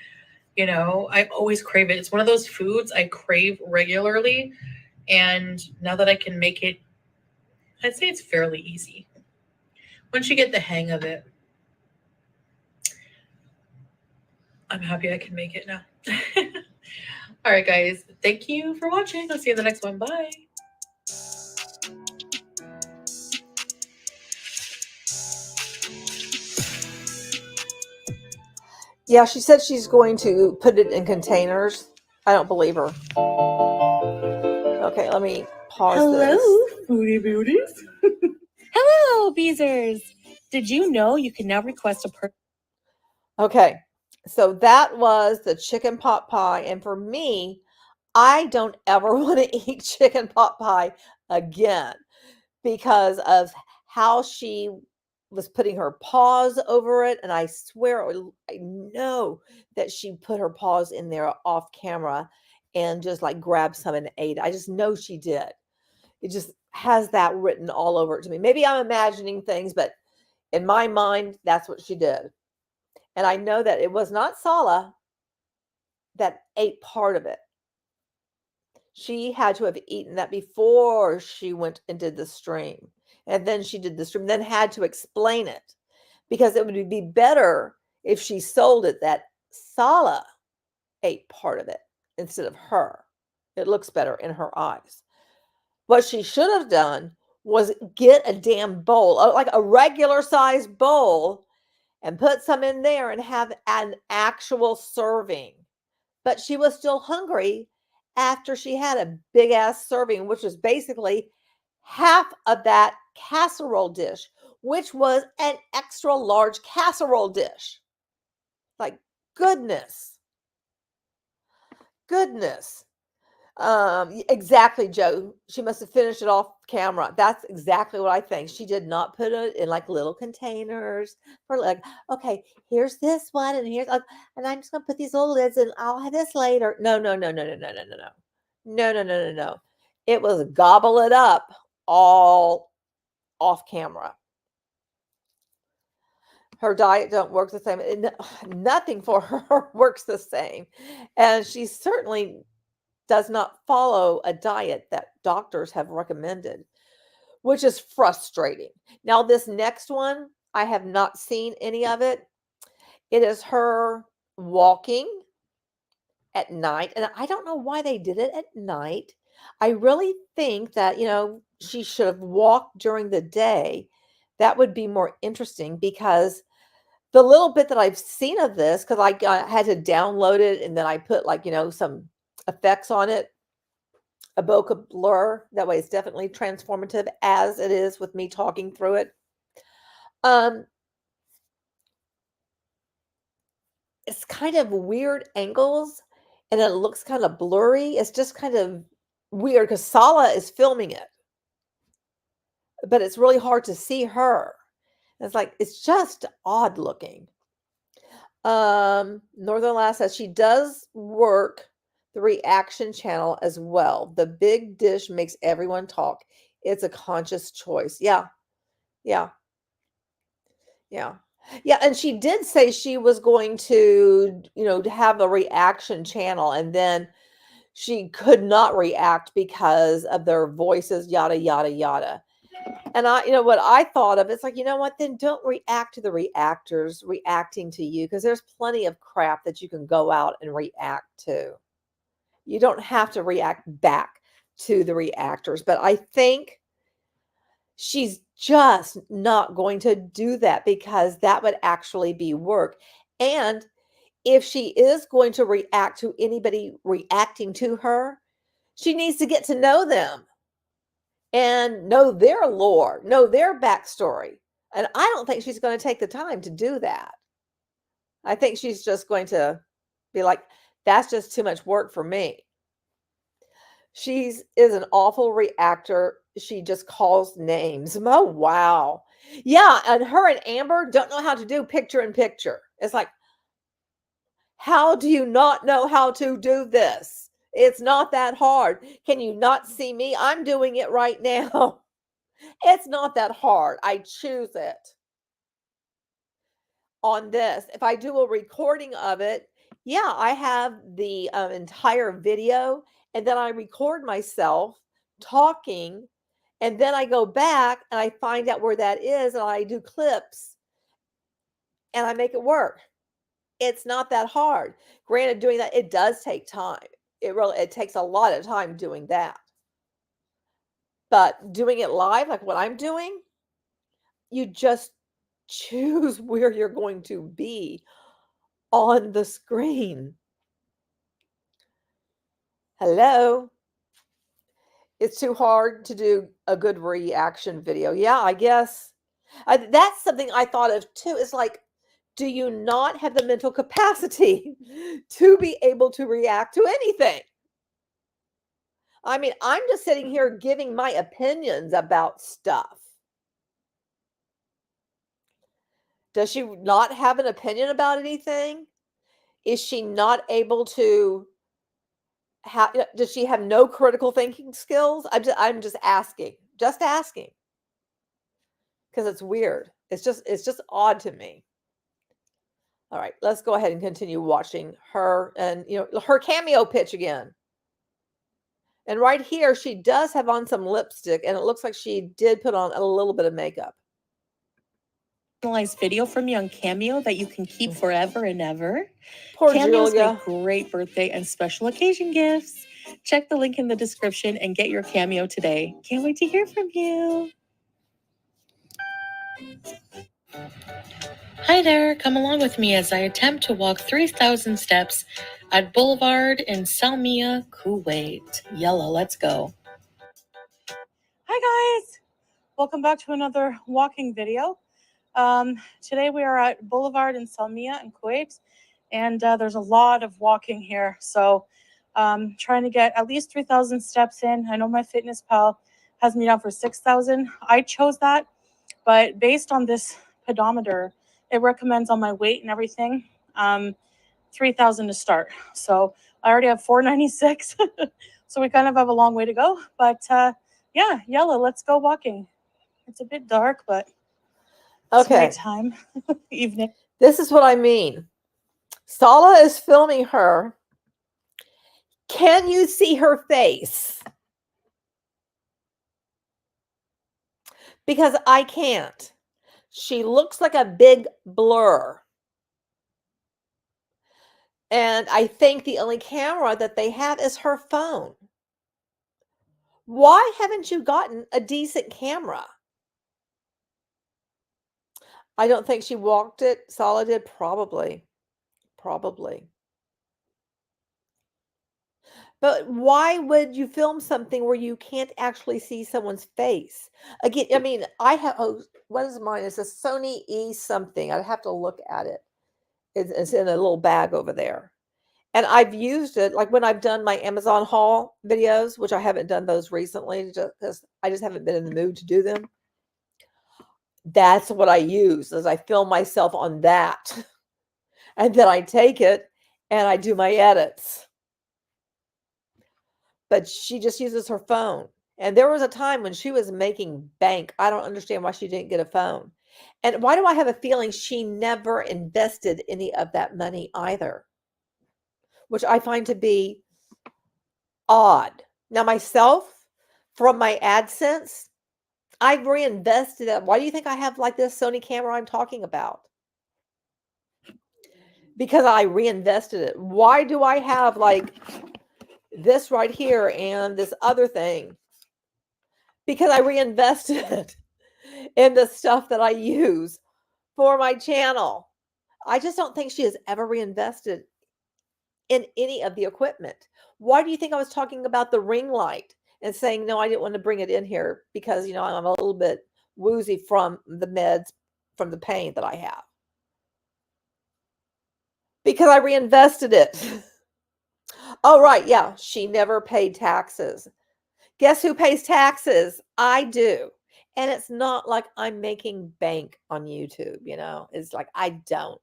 [SPEAKER 2] You know, I always crave it. It's one of those foods I crave regularly. And now that I can make it, I'd say it's fairly easy. Once you get the hang of it, I'm happy I can make it now. All right, guys. Thank you for watching. I'll see you in the next one. Bye.
[SPEAKER 1] Yeah, she said she's going to put it in containers. I don't believe her. Okay, let me pause
[SPEAKER 2] Hello,
[SPEAKER 1] this.
[SPEAKER 2] Foodie Beauties. Hello, Beezers. Did you know you can now request a
[SPEAKER 1] Okay, so that was the chicken pot pie. And for me, I don't ever want to eat chicken pot pie again because of how she was putting her paws over it. And I swear, I know that she put her paws in there off camera and just like grabbed some and ate it. I just know she did. It just has that written all over it to me. Maybe I'm imagining things, but in my mind, that's what she did. And I know that it was not Sala that ate part of it. She had to have eaten that before she went and did the stream. And then she did the stream, then had to explain it because it would be better if she sold it that Sala ate part of it instead of her. It looks better in her eyes. What she should have done was get a damn bowl, like a regular size bowl, and put some in there and have an actual serving. But she was still hungry after she had a big ass serving, which was basically half of that casserole dish, which was an extra large casserole dish. Like, goodness, goodness. Exactly, Joe. She must have finished it off camera. That's exactly what I think. She did not put it in like little containers for like, okay, here's this one, and here's and I'm just gonna put these little lids, and I'll have this later. No, no, no, no, no, no, no, no, no, no, no, no, no, no. It was gobble it up all off camera. Her diet don't work the same. Nothing for her works the same, and she certainly does not follow a diet that doctors have recommended, which is frustrating. Now, this next one, I have not seen any of it. It is her walking at night, and I don't know why they did it at night. I really think that, she should have walked during the day. That would be more interesting because the little bit that I've seen of this, because I had to download it and then I put like, some effects on it, a bokeh blur. That way it's definitely transformative as it is with me talking through it. Um, it's kind of weird angles and it looks kind of blurry. It's just kind of weird because Sala is filming it, but it's really hard to see her. It's like it's just odd looking. Northern Lass says she does work the reaction channel as well. The big dish makes everyone talk. It's a conscious choice. Yeah, yeah. Yeah. Yeah, and she did say she was going to, to have a reaction channel, and then she could not react because of their voices, yada, yada, yada. And what I thought of, it's like, you know what, then don't react to the reactors reacting to you because there's plenty of crap that you can go out and react to. You don't have to react back to the reactors. But I think she's just not going to do that because that would actually be work. And if she is going to react to anybody reacting to her, she needs to get to know them and know their lore, know their backstory. And I don't think she's going to take the time to do that. I think she's just going to be like, that's just too much work for me. She's is an awful reactor. She just calls names. Oh, wow. Yeah, and her and Amber don't know how to do picture in picture. It's like, how do you not know how to do this? It's not that hard. Can you not see me? I'm doing it right now. It's not that hard. I choose it on this. If I do a recording of it, yeah, I have the entire video, and then I record myself talking, and then I go back and I find out where that is, and I do clips, and I make it work. It's not that hard. Granted, doing that, it does take time. It takes a lot of time doing that. But doing it live, like what I'm doing, you just choose where you're going to be on the screen. Hello? It's too hard to do a good reaction video. Yeah, I guess. That's something I thought of too. Is like, do you not have the mental capacity to be able to react to anything? I mean, I'm just sitting here giving my opinions about stuff. Does she not have an opinion about anything? Is she not able to does she have no critical thinking skills? I'm just asking. Just asking. Because it's weird. It's just odd to me. All right, let's go ahead and continue watching her and her cameo pitch again. And right here, she does have on some lipstick, and it looks like she did put on a little bit of makeup.
[SPEAKER 2] Personalized video from me on Cameo that you can keep forever and ever.
[SPEAKER 1] Poor
[SPEAKER 2] Cameos
[SPEAKER 1] Julia.
[SPEAKER 2] make great birthday and special occasion gifts. Check the link in the description and get your Cameo today. Can't wait to hear from you. Hi there, come along with me as I attempt to walk 3,000 steps at Boulevard in Salmiya, Kuwait. Yalla, let's go. Hi guys, welcome back to another walking video. Today we are at Boulevard in Salmiya in Kuwait, and there's a lot of walking here. So trying to get at least 3,000 steps in. I know my fitness pal has me down for 6,000. I chose that, but based on this pedometer, it recommends on my weight and everything, 3,000 to start. So I already have 496. So we kind of have a long way to go, but yeah, yalla, let's go walking. It's a bit dark, but it's
[SPEAKER 1] Okay.
[SPEAKER 2] nighttime, evening.
[SPEAKER 1] This is what I mean. Sala is filming her. Can you see her face? Because I can't. She looks like a big blur. And I think the only camera that they have is her phone. Why haven't you gotten a decent camera? I don't think she walked it. Sala did, probably. Probably. But why would you film something where you can't actually see someone's face? Again, I mean, I have, what is mine? It's a Sony E something. I'd have to look at it. It's in a little bag over there. And I've used it, like when I've done my Amazon haul videos, which I haven't done those recently, because I just haven't been in the mood to do them. That's what I use, is I film myself on that. And then I take it and I do my edits. But she just uses her phone. And there was a time when she was making bank. I don't understand why she didn't get a phone. And why do I have a feeling she never invested any of that money either? Which I find to be odd. Now, myself, from my AdSense, I've reinvested it. Why do you think I have like this Sony camera I'm talking about? Because I reinvested it. Why do I have like this right here and this other thing? Because I reinvested it in the stuff that I use for my channel. I just don't think she has ever reinvested in any of the equipment. Why do you think I was talking about the ring light and saying, no, I didn't want to bring it in here because, I'm a little bit woozy from the meds, from the pain that I have? Because I reinvested it. Oh, right. Yeah. She never paid taxes. Guess who pays taxes? I do. And it's not like I'm making bank on YouTube, It's like I don't.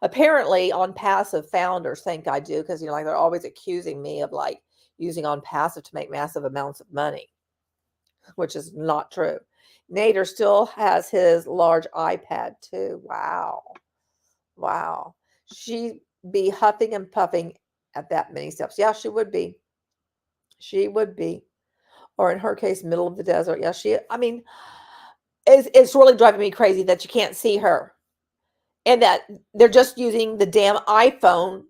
[SPEAKER 1] Apparently on passive founders think I do because, like they're always accusing me of like using on passive to make massive amounts of money, which is not true. Nader still has his large iPad too. Wow. Wow. She'd be huffing and puffing at that many steps. Yeah, she would be. She would be. Or in her case, middle of the desert. Yeah, it's really driving me crazy that you can't see her. And that they're just using the damn iPhone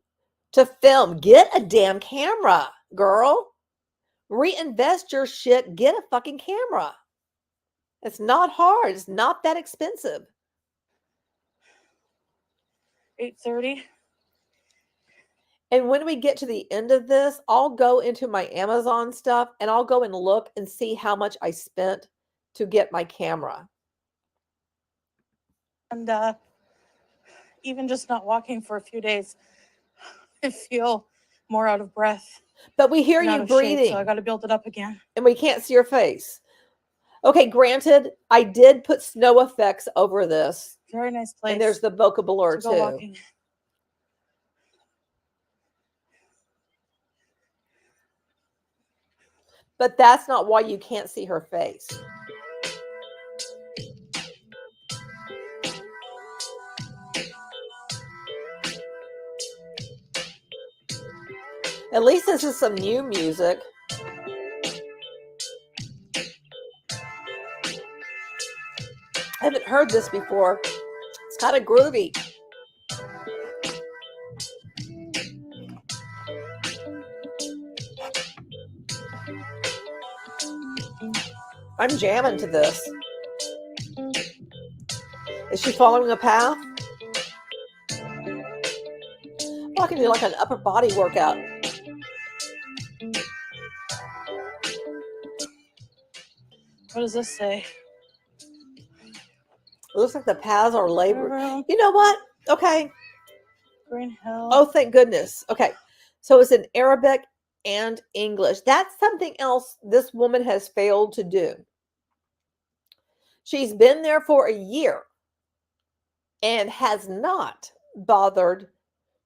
[SPEAKER 1] to film. Get a damn camera, girl. Reinvest your shit. Get a fucking camera. It's not hard. It's not that expensive.
[SPEAKER 2] 8:30.
[SPEAKER 1] And when we get to the end of this, I'll go into my Amazon stuff and I'll go and look and see how much I spent to get my camera.
[SPEAKER 2] And even just not walking for a few days, I feel more out of breath.
[SPEAKER 1] But we hear
[SPEAKER 2] and out
[SPEAKER 1] you
[SPEAKER 2] of shape,
[SPEAKER 1] breathing.
[SPEAKER 2] so I got to build it up again.
[SPEAKER 1] And we can't see your face. Okay, granted, I did put snow effects over this.
[SPEAKER 2] Very nice place.
[SPEAKER 1] And there's the vocabulary
[SPEAKER 2] to go
[SPEAKER 1] too.
[SPEAKER 2] Walking.
[SPEAKER 1] But that's not why you can't see her face. At least this is some new music. I haven't heard this before. It's kind of groovy. I'm jamming to this. Is she following a path? Well, I can do like an upper body workout.
[SPEAKER 2] What does this say?
[SPEAKER 1] It looks like the paths are labeled. You know what? Okay.
[SPEAKER 2] Green Hill.
[SPEAKER 1] Oh, thank goodness. Okay. So it's in Arabic and English. That's something else this woman has failed to do. She's been there for a year and has not bothered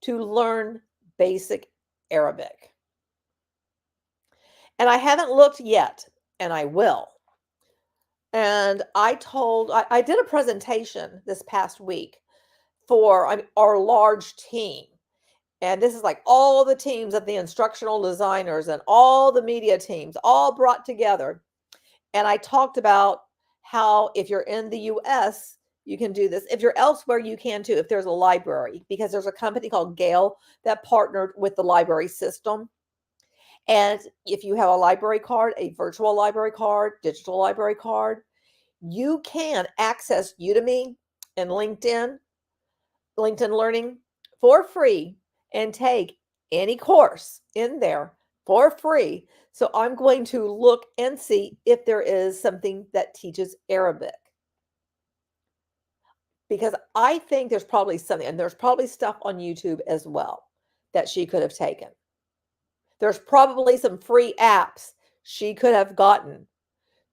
[SPEAKER 1] to learn basic Arabic. And I haven't looked yet, and I will. And I did a presentation this past week for our large team. And this is like all the teams of the instructional designers and all the media teams all brought together. And I talked about how if you're in the US, you can do this. If you're elsewhere, you can too, if there's a library, because there's a company called Gale that partnered with the library system. And if you have a library card, a virtual library card, digital library card, you can access Udemy and LinkedIn Learning for free and take any course in there for free. So I'm going to look and see if there is something that teaches Arabic. Because I think there's probably something, and there's probably stuff on YouTube as well that she could have taken. There's probably some free apps she could have gotten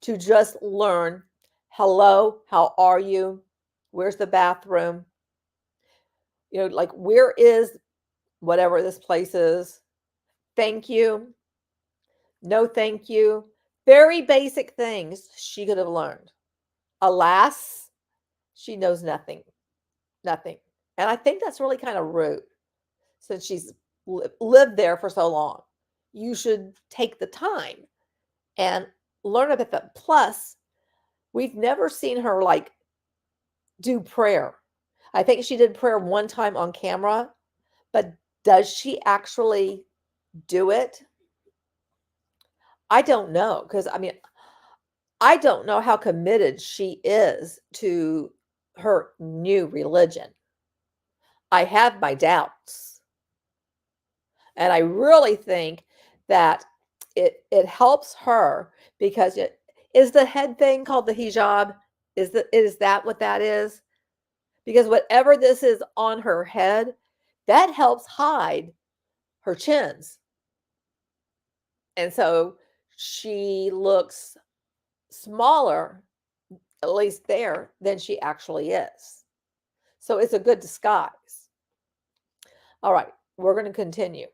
[SPEAKER 1] to just learn, hello, how are you? Where's the bathroom? You know, like, where is whatever this place is? Thank you. No, thank you. Very basic things she could have learned. Alas, she knows nothing. Nothing. And I think that's really kind of rude since she's lived there for so long. You should take the time and learn about that. Plus, we've never seen her like do prayer. I think she did prayer one time on camera, but does she actually do it? I don't know, because I don't know how committed she is to her new religion. I have my doubts. And I really think that it helps her because it is the head thing called the hijab. Is that what that is? Because whatever this is on her head, that helps hide her chins. And so she looks smaller, at least there, than she actually is. So it's a good disguise. All right, we're going to continue.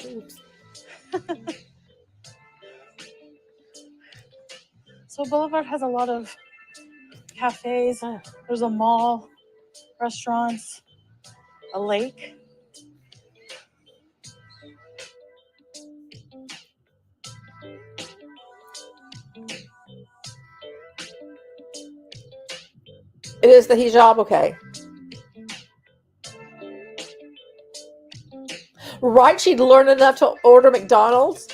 [SPEAKER 1] Oops.
[SPEAKER 2] So Boulevard has a lot of cafes. There's a mall, restaurants, a lake.
[SPEAKER 1] It is the hijab, okay. Right, she'd learn enough to order McDonald's.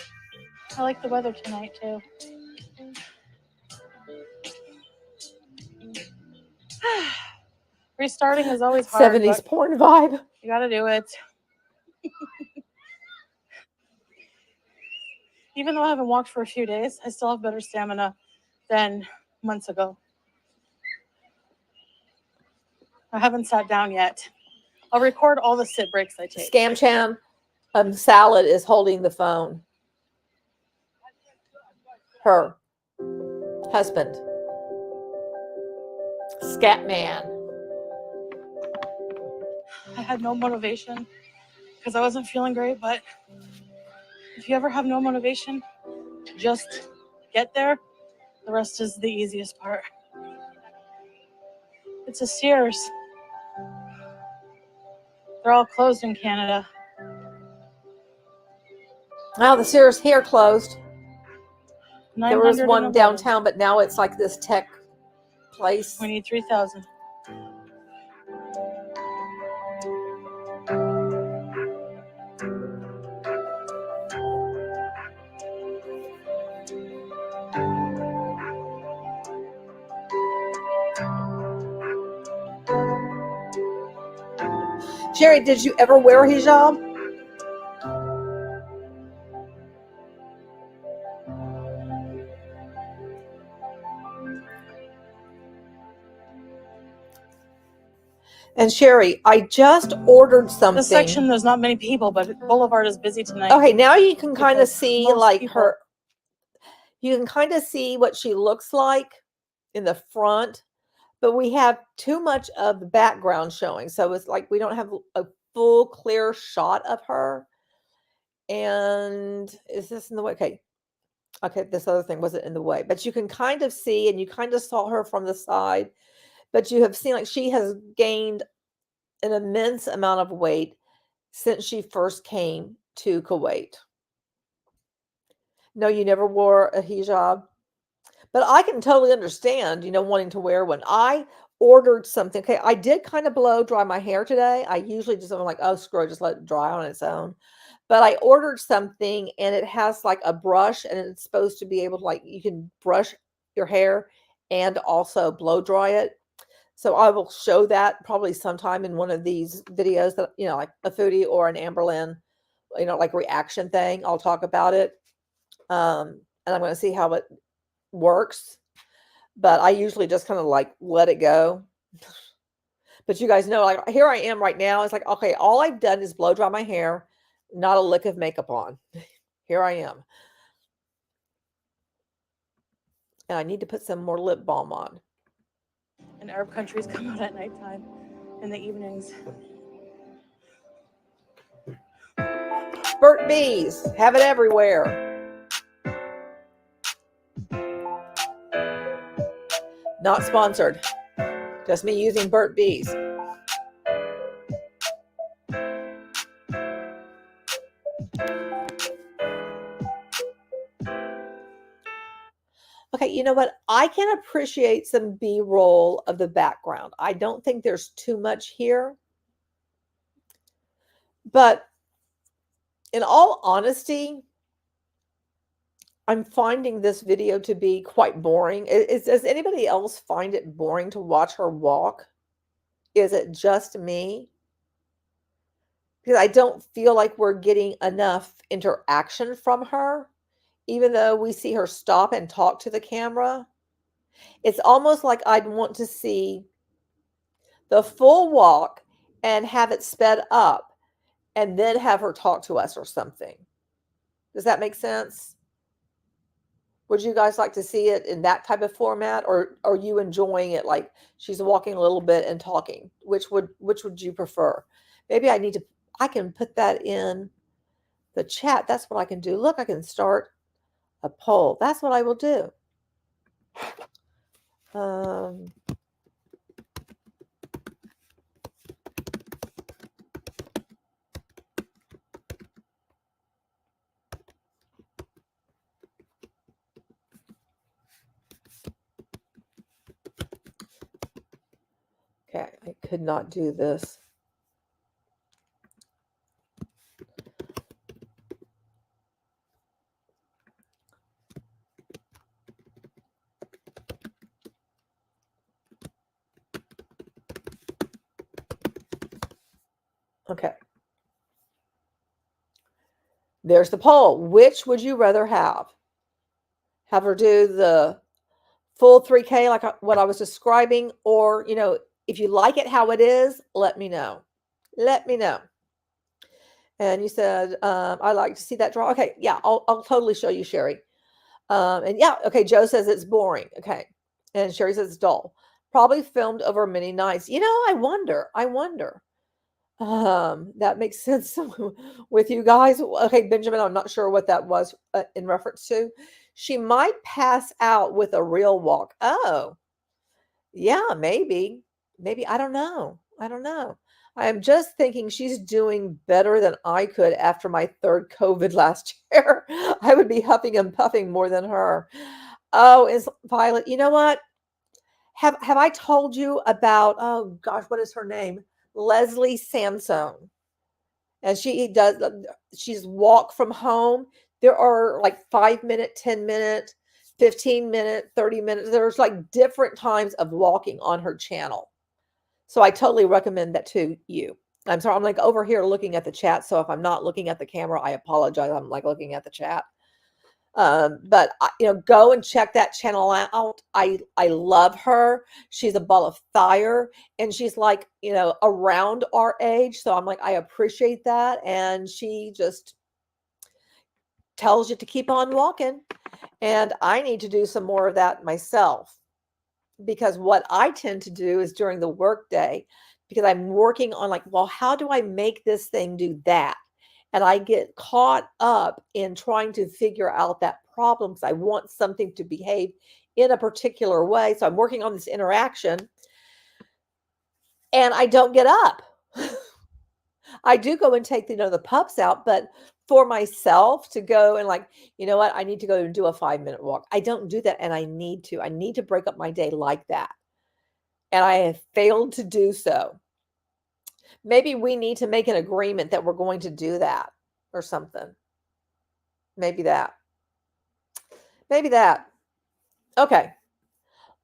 [SPEAKER 2] I like the weather tonight too. Restarting is always hard.
[SPEAKER 1] 70s porn vibe.
[SPEAKER 2] You gotta do it. Even though I haven't walked for a few days, I still have better stamina than months ago. I haven't sat down yet. I'll record all the sit breaks I take.
[SPEAKER 1] Scam Cham, Salad is holding the phone. Her husband. Scat Man.
[SPEAKER 2] I had no motivation because I wasn't feeling great, but if you ever have no motivation, just get there. The rest is the easiest part. It's a Sears. They're all closed in Canada.
[SPEAKER 1] Now the Sears here closed. There was one
[SPEAKER 2] 911.
[SPEAKER 1] downtown, but now it's like this tech place.
[SPEAKER 2] We need 3,000.
[SPEAKER 1] Jerry, did you ever wear a hijab? And Sherry, I just ordered something.
[SPEAKER 2] This section, there's not many people, but Boulevard is busy tonight.
[SPEAKER 1] Okay, now you can kind of see like
[SPEAKER 2] people.
[SPEAKER 1] her. You can kind of see what she looks like in the front, but we have too much of the background showing. So it's like we don't have a full clear shot of her. And is this in the way? Okay, this other thing wasn't in the way, but you can kind of see, and you kind of saw her from the side, but you have seen like she has gained an immense amount of weight since she first came to Kuwait. No, you never wore a hijab, but I can totally understand, wanting to wear one. I ordered something. Okay, I did kind of blow dry my hair today. I usually just I'm like, oh, screw it, just let it dry on its own. But I ordered something, and it has like a brush, and it's supposed to be able to like you can brush your hair and also blow dry it. So I will show that probably sometime in one of these videos that, like a foodie or an Amberlynn, like reaction thing. I'll talk about it. And I'm going to see how it works. But I usually just kind of like let it go. But you guys know, like here I am right now. It's like, okay, all I've done is blow dry my hair, not a lick of makeup on. Here I am. And I need to put some more lip balm on.
[SPEAKER 2] And Arab countries come out at nighttime in the evenings.
[SPEAKER 1] Burt Bees, have it everywhere. Not sponsored. Just me using Burt Bees. Okay, you know what? I can appreciate some B-roll of the background. I don't think there's too much here. But in all honesty, I'm finding this video to be quite boring. Does anybody else find it boring to watch her walk? Is it just me? Because I don't feel like we're getting enough interaction from her, even though we see her stop and talk to the camera. It's almost like I'd want to see the full walk and have it sped up and then have her talk to us or something. Does that make sense? Would you guys like to see it in that type of format, or are you enjoying it like she's walking a little bit and talking? Which would you prefer? Maybe I can put that in the chat. That's what I can do. Look, I can start a poll. That's what I will do. Okay, I could not do this. Okay. There's the poll. Which would you rather have? Have her do the full 3K like what I was describing, or, if you like it how it is, let me know. Let me know. And you said, I like to see that draw. Okay, yeah, I'll totally show you, Sherry. And yeah, okay, Joe says it's boring. Okay. And Sherry says it's dull. Probably filmed over many nights. I wonder. That makes sense with you guys. Okay, Benjamin, I'm not sure what that was in reference to. She might pass out with a real walk. Oh, yeah, maybe. Maybe. I don't know. I don't know. I am just thinking she's doing better than I could after my third COVID last year. I would be huffing and puffing more than her. Oh, is Violet, you know what? Have I told you about, oh gosh, what is her name? Leslie Samson. And she's walk from home. There are like 5 minute, 10 minute, 15 minute, 30 minutes. There's like different times of walking on her channel. So I totally recommend that to you. I'm sorry, I'm like over here looking at the chat. So if I'm not looking at the camera, I apologize. I'm like looking at the chat. But go and check that channel out. I love her. She's a ball of fire, and she's like, around our age. So I'm like, I appreciate that. And she just tells you to keep on walking. And I need to do some more of that myself, because what I tend to do is during the workday, because I'm working on like, well, how do I make this thing do that? And I get caught up in trying to figure out that problem because I want something to behave in a particular way. So I'm working on this interaction and I don't get up. I do go and take the pups out, but for myself to go and like, you know what, I need to go and do a 5 minute walk. I don't do that, and I need to. I need to break up my day like that. And I have failed to do so. Maybe we need to make an agreement that we're going to do that or something. Maybe that. Maybe that. Okay.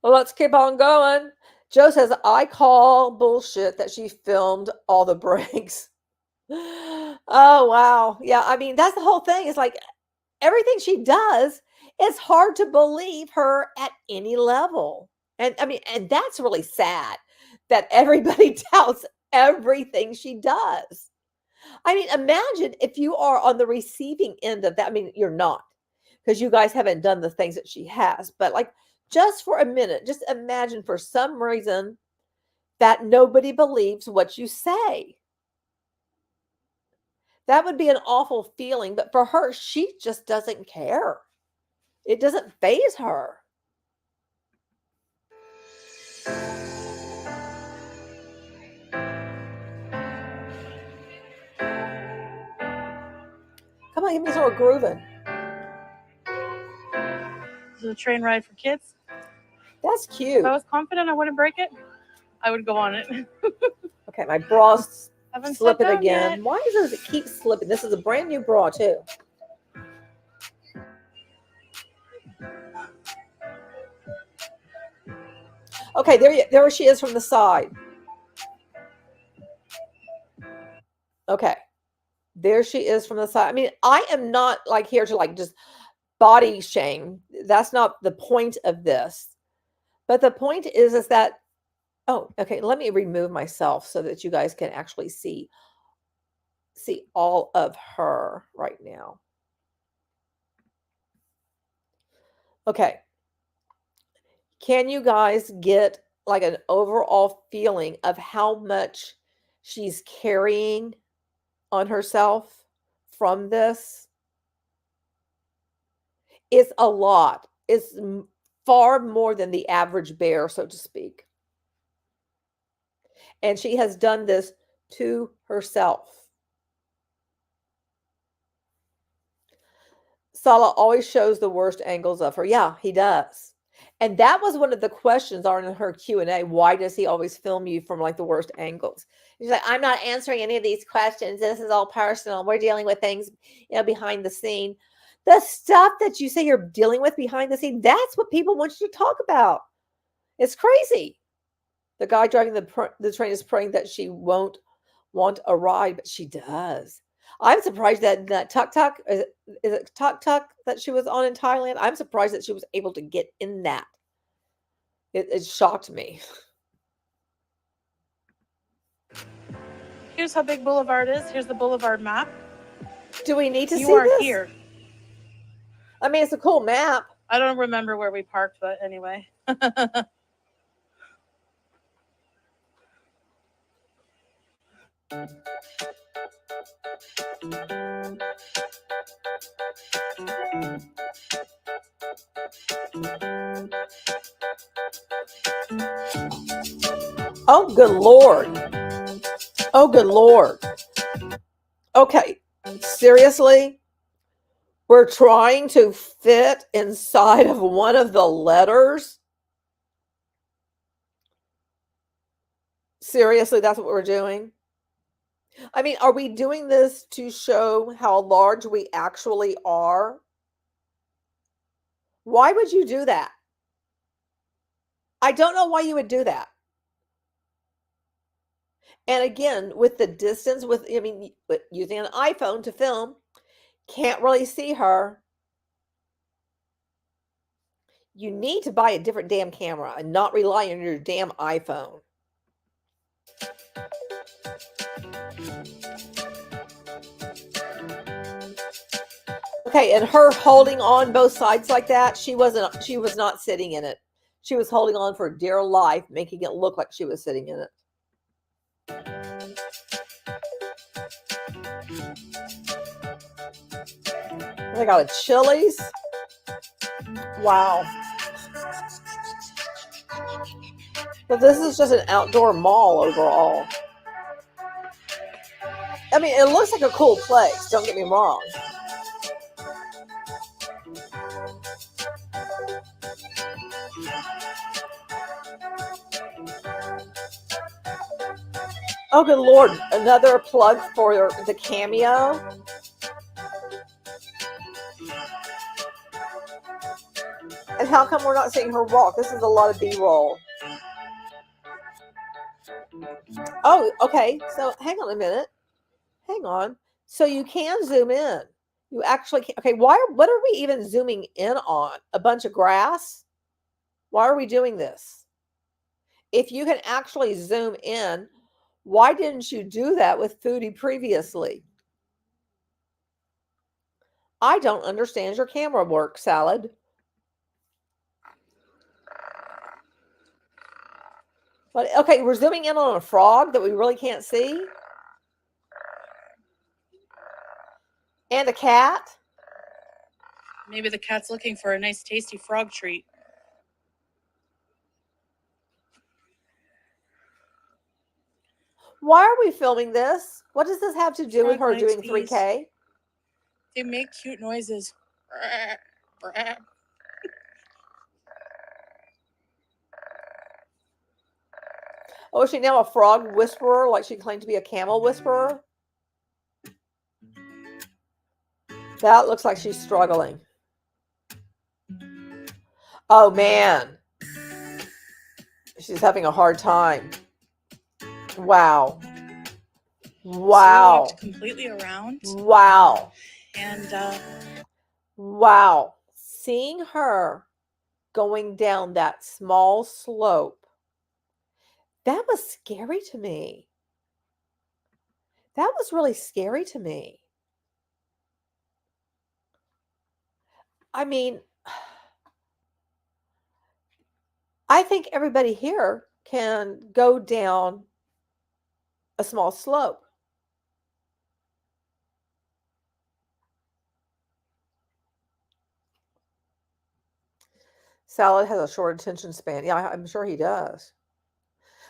[SPEAKER 1] Well, let's keep on going. Joe says, I call bullshit that she filmed all the breaks. Oh, wow. Yeah, I mean, that's the whole thing. It's like everything she does, it's hard to believe her at any level. And I mean, and that's really sad that everybody doubts everything she does. I mean, imagine if you are on the receiving end of that. I mean, you're not, because you guys haven't done the things that she has. But like, just for a minute, just imagine for some reason that nobody believes what you say. That would be an awful feeling. But for her, she just doesn't care. It doesn't faze her. Come on, give me some more grooving.
[SPEAKER 2] This is a train ride for kids.
[SPEAKER 1] That's cute.
[SPEAKER 2] If I was confident I wouldn't break it, I would go on it.
[SPEAKER 1] Okay, my bra's
[SPEAKER 2] Haven't
[SPEAKER 1] slipping
[SPEAKER 2] sat down
[SPEAKER 1] again.
[SPEAKER 2] yet.
[SPEAKER 1] Why does it keep slipping? This is a brand new bra too. Okay, there she is from the side. Okay, there she is from the side. I mean, I am not like here to like just body shame. That's not the point of this. But the point is that, oh, okay, let me remove myself so that you guys can actually see all of her right now. Okay. Can you guys get like an overall feeling of how much she's carrying on herself from this? It's a lot. It's far more than the average bear, so to speak. And she has done this to herself. Salah always shows the worst angles of her. Yeah, he does. And that was one of the questions on her Q&A. Why does he always film you from like the worst angles? She's like, I'm not answering any of these questions. This is all personal. We're dealing with things, behind the scene. The stuff that you say you're dealing with behind the scene, that's what people want you to talk about. It's crazy. The guy driving the train is praying that she won't want a ride, but she does. I'm surprised that tuk tuk is it tuk tuk that she was on in Thailand. I'm surprised that she was able to get in that. It shocked me.
[SPEAKER 2] Here's how big Boulevard is. Here's the Boulevard map.
[SPEAKER 1] Do we need to
[SPEAKER 2] You
[SPEAKER 1] see
[SPEAKER 2] are
[SPEAKER 1] this?
[SPEAKER 2] here.
[SPEAKER 1] I mean, it's a cool map.
[SPEAKER 2] I don't remember where we parked, but anyway.
[SPEAKER 1] Oh, good Lord. Oh, good Lord. Okay, seriously? We're trying to fit inside of one of the letters? Seriously, that's what we're doing? I mean, are we doing this to show how large we actually are? Why would you do that? I don't know why you would do that. And again, with the distance, using an iPhone to film, can't really see her. You need to buy a different damn camera and not rely on your damn iPhone. Okay, and her holding on both sides like that, she was not sitting in it. She was holding on for dear life, making it look like she was sitting in it. They got a Chili's. Wow. But this is just an outdoor mall overall. I mean, it looks like a cool place, don't get me wrong. Oh, good Lord. Another plug for the Cameo. And how come we're not seeing her walk? This is a lot of B-roll. Oh, okay. So hang on a minute. Hang on. So you can zoom in. You actually can. Okay, what are we even zooming in on? A bunch of grass? Why are we doing this? If you can actually zoom in, why didn't you do that with Foodie previously? I don't understand your camera work, Salad. But okay, we're zooming in on a frog that we really can't see. And a cat.
[SPEAKER 2] Maybe the cat's looking for a nice tasty frog treat.
[SPEAKER 1] Why are we filming this? What does this have to do with her
[SPEAKER 2] Frog
[SPEAKER 1] doing
[SPEAKER 2] likes
[SPEAKER 1] 3K?
[SPEAKER 2] They make cute noises.
[SPEAKER 1] Oh, is she now a frog whisperer, like she claimed to be a camel whisperer? That looks like she's struggling. Oh, man. She's having a hard time. Wow. Wow.
[SPEAKER 2] So completely around.
[SPEAKER 1] Wow.
[SPEAKER 2] And
[SPEAKER 1] wow. Seeing her going down that small slope, that was scary to me. That was really scary to me. I mean, I think everybody here can go down a small slope. Salad has a short attention span. Yeah, I'm sure he does.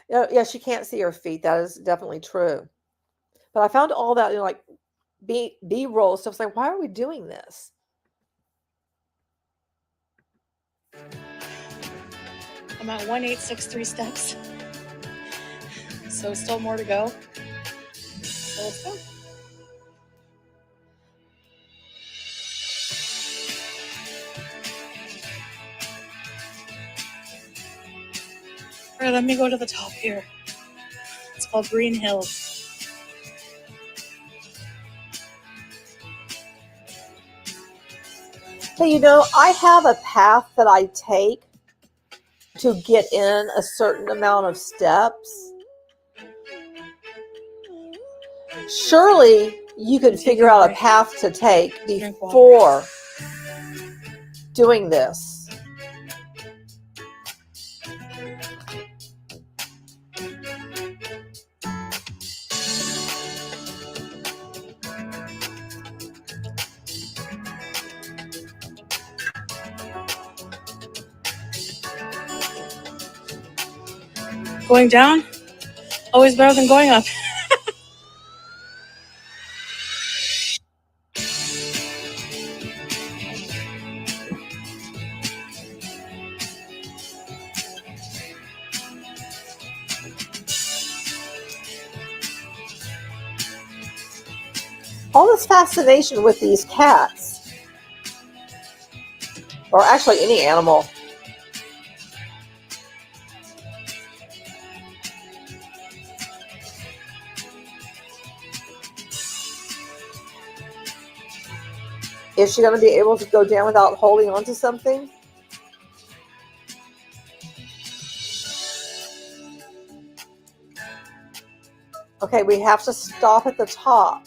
[SPEAKER 1] Yeah, she can't see her feet. That is definitely true. But I found all that, like B-roll stuff. It's like, why are we doing this?
[SPEAKER 2] I'm at 1863 steps. So still more to go. So let's go. All right, let me go to the top here. It's called Green Hill.
[SPEAKER 1] Hey, you know, I have a path that I take to get in a certain amount of steps. Surely you could figure out a path to take before doing this.
[SPEAKER 2] Going down, always better than going up.
[SPEAKER 1] All this fascination with these cats, or actually any animal. Is she going to be able to go down without holding on to something? Okay, we have to stop at the top.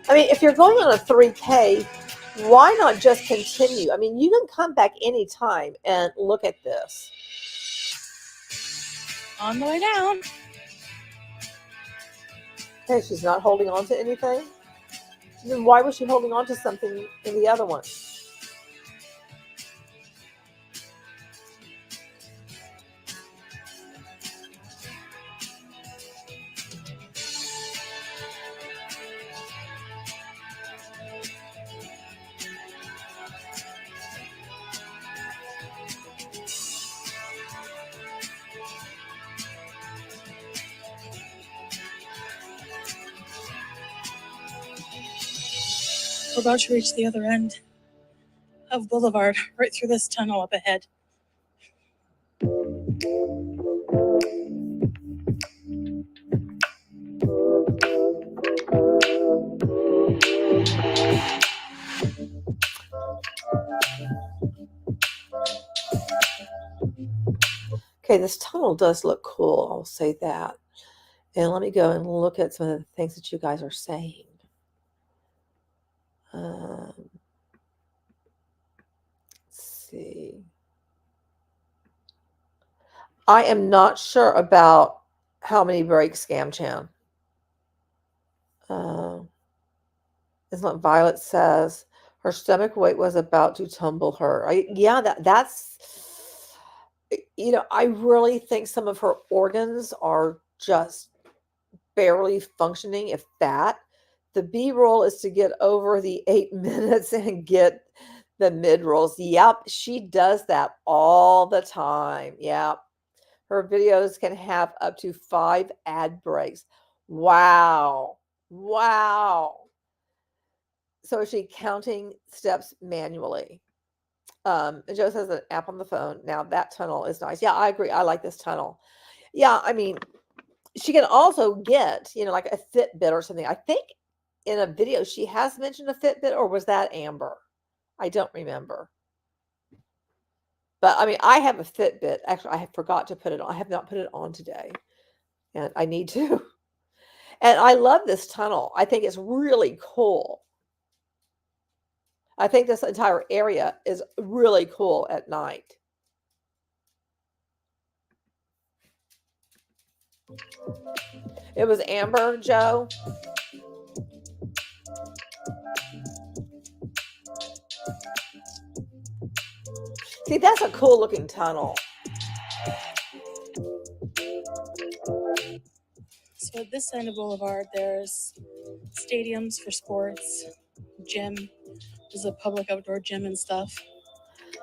[SPEAKER 1] I mean, if you're going on a 3K, why not just continue? I mean, you can come back anytime and look at this.
[SPEAKER 2] On the way down.
[SPEAKER 1] Hey, she's not holding on to anything? Then why was she holding on to something in the other one?
[SPEAKER 2] We're about to reach the other end of Boulevard, right through this tunnel up ahead.
[SPEAKER 1] Okay, this tunnel does look cool, I'll say that. And let me go and look at some of the things that you guys are saying. Let's see. I am not sure about how many breaks Scam Chan. It's what Violet says. Her stomach weight was about to tumble her. Yeah, that's, I really think some of her organs are just barely functioning, if that. The B-roll is to get over the 8 minutes and get the mid-rolls. Yep, she does that all the time. Yep. Her videos can have up to 5 ad breaks. Wow. Wow. So is she counting steps manually? Joe says an app on the phone. Now that tunnel is nice. Yeah, I agree. I like this tunnel. Yeah, I mean, she can also get, like a Fitbit or something. I think in a video she has mentioned a Fitbit, or was that Amber? I don't remember. But I mean, I have a Fitbit. Actually, I forgot to put it on. I have not put it on today, and I need to. And I love this tunnel. I think it's really cool. I think this entire area is really cool at night. It was Amber, Joe. See, that's a cool looking tunnel.
[SPEAKER 2] So at this end of Boulevard, there's stadiums for sports, gym. There's a public outdoor gym and stuff.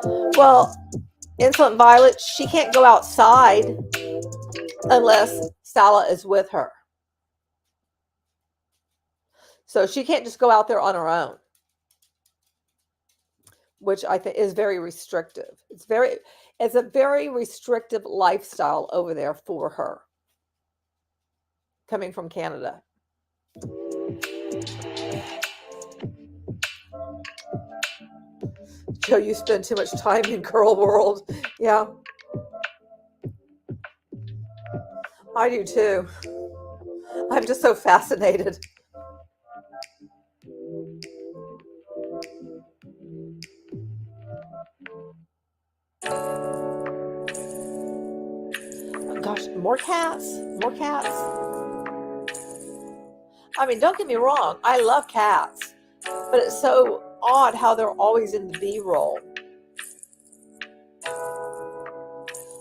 [SPEAKER 1] Well, Insolent Violet, she can't go outside unless Sala is with her. So she can't just go out there on her own, which I think is very restrictive. It's a very restrictive lifestyle over there for her. coming from Canada. Joe, you spend too much time in girl world. Yeah, I do too. I'm just so fascinated. Gosh, more cats, more cats. I mean, don't get me wrong, I love cats, but it's so odd how they're always in the B-roll.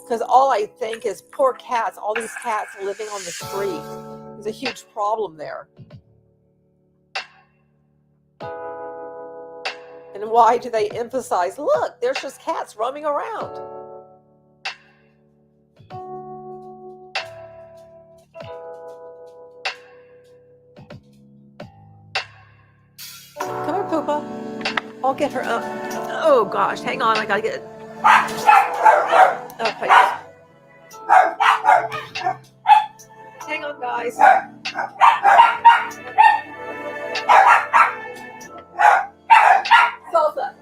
[SPEAKER 1] Because all I think is poor cats, all these cats living on the street. There's a huge problem there. And why do they emphasize, look, there's just cats roaming around? Come here, Poopa. I'll get her up. Oh, gosh. Hang on. I got to get it. Oh, hang on, guys. Salsa.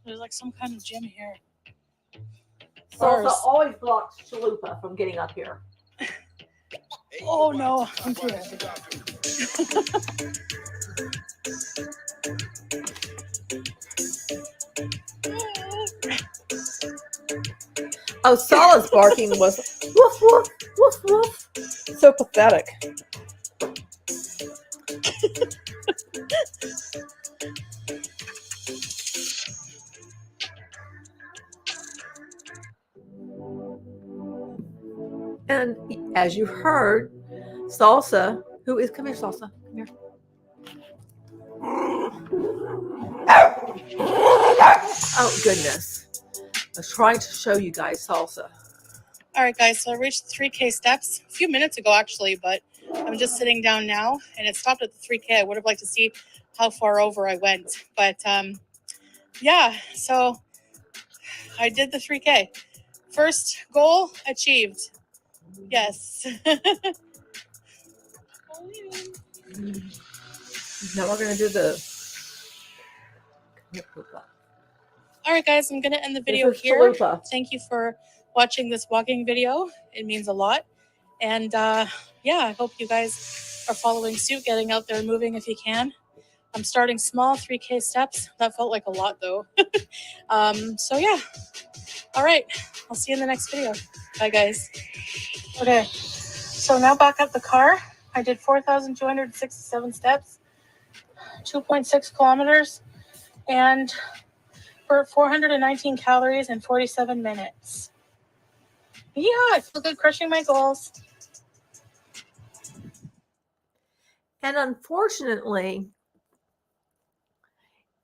[SPEAKER 2] There's like some kind of gym here.
[SPEAKER 1] Salsa always blocks Chalupa from getting up here.
[SPEAKER 2] Oh no, I'm too heavy.
[SPEAKER 1] Oh, Sala's barking was woof, woof, woof, woof. So pathetic. And as you heard, Salsa, who is, come here, Salsa, come here. Oh, goodness. I was trying to show you guys Salsa.
[SPEAKER 2] All right, guys, so I reached 3K steps a few minutes ago, actually, but I'm just sitting down now, and it stopped at the 3K. I would have liked to see how far over I went, but yeah, so I did the 3K. First goal achieved. Yes.
[SPEAKER 1] Now we're going to do the...
[SPEAKER 2] All right, guys, I'm going to end the video here. Chalupa. Thank you for watching this walking video. It means a lot. And yeah, I hope you guys are following suit, getting out there and moving if you can. I'm starting small, 3K steps. That felt like a lot, though. So yeah. All right. I'll see you in the next video. Bye, guys. Okay. So now back at the car. I did 4,267 steps, 2.6 kilometers, and for 419 calories in 47 minutes. Yeah, I feel good crushing my goals.
[SPEAKER 1] And unfortunately,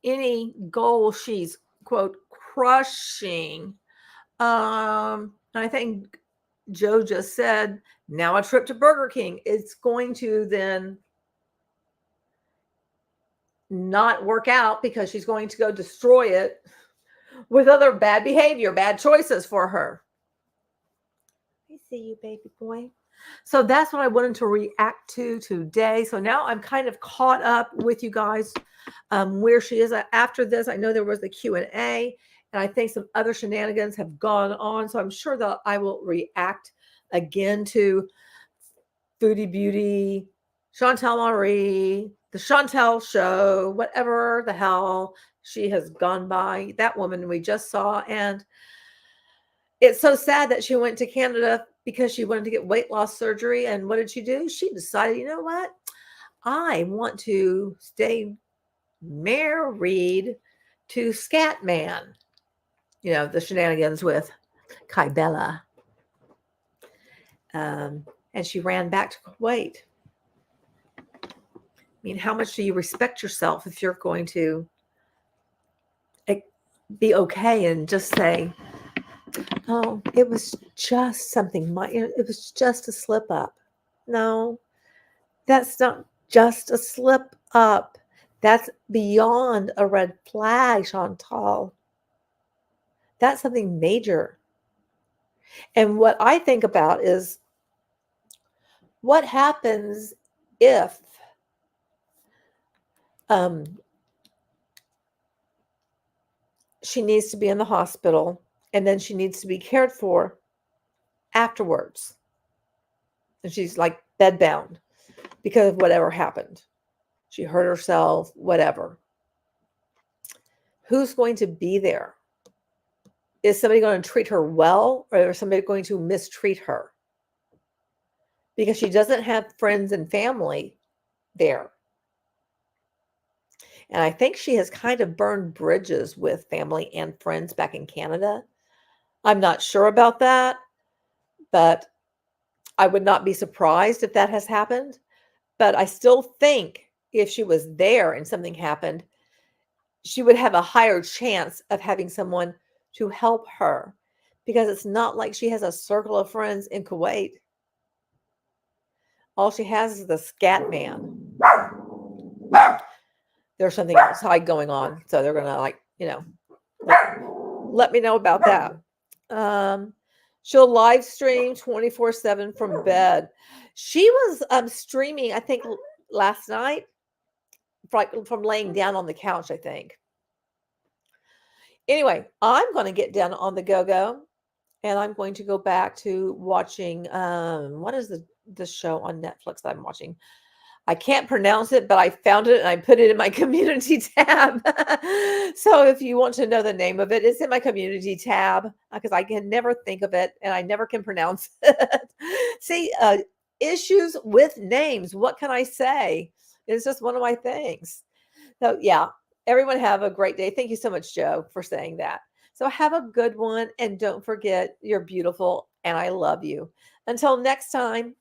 [SPEAKER 1] any goal she's, quote, crushing, I think Joe just said, now a trip to Burger King, it's going to then not work out because she's going to go destroy it with other bad behavior, bad choices for her. I see you, baby boy. So that's what I wanted to react to today. So now I'm kind of caught up with you guys where she is. After this, I know there was the Q&A, and I think some other shenanigans have gone on. So I'm sure that I will react again to Foodie Beauty, Chantal Marie, the Chantal Show, whatever the hell she has gone by. That woman we just saw. And it's so sad that she went to Canada because she wanted to get weight loss surgery. And what did she do? She decided, you know what? I want to stay married to Scatman. You know, the shenanigans with Kai Bella. And she ran back to Kuwait. I mean, how much do you respect yourself if you're going to be okay and just say, oh, it was just something, it was just a slip up. No, that's not just a slip up. That's beyond a red flag, Chantal. That's something major. And what I think about is what happens if she needs to be in the hospital and then she needs to be cared for afterwards. And she's like bedbound because of whatever happened. She hurt herself, whatever. Who's going to be there? Is somebody going to treat her well, or is somebody going to mistreat her? Because she doesn't have friends and family there. And I think she has kind of burned bridges with family and friends back in Canada. I'm not sure about that, but I would not be surprised if that has happened. But I still think if she was there and something happened, she would have a higher chance of having someone to help her, because it's not like she has a circle of friends in Kuwait. All she has is the scat man. There's something outside going on, so they're gonna, like, let me know about that. She'll live stream 24/7 from bed. She was streaming, I think, last night, from laying down on the couch, I think. Anyway, I'm going to get down on the go-go, and I'm going to go back to watching, what is the show on Netflix that I'm watching? I can't pronounce it, but I found it and I put it in my community tab. So if you want to know the name of it, it's in my community tab, because I can never think of it and I never can pronounce it. See, issues with names. What can I say? It's just one of my things. So yeah, everyone have a great day. Thank you so much, Joe, for saying that. So have a good one, and don't forget, you're beautiful and I love you. Until next time.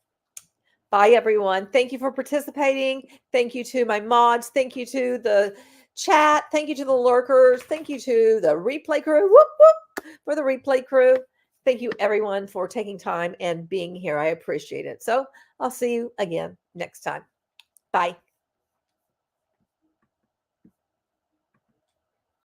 [SPEAKER 1] Bye, everyone. Thank you for participating. Thank you to my mods. Thank you to the chat. Thank you to the lurkers. Thank you to the replay crew. Whoop, whoop, for the replay crew. Thank you, everyone, for taking time and being here. I appreciate it. So I'll see you again next time. Bye.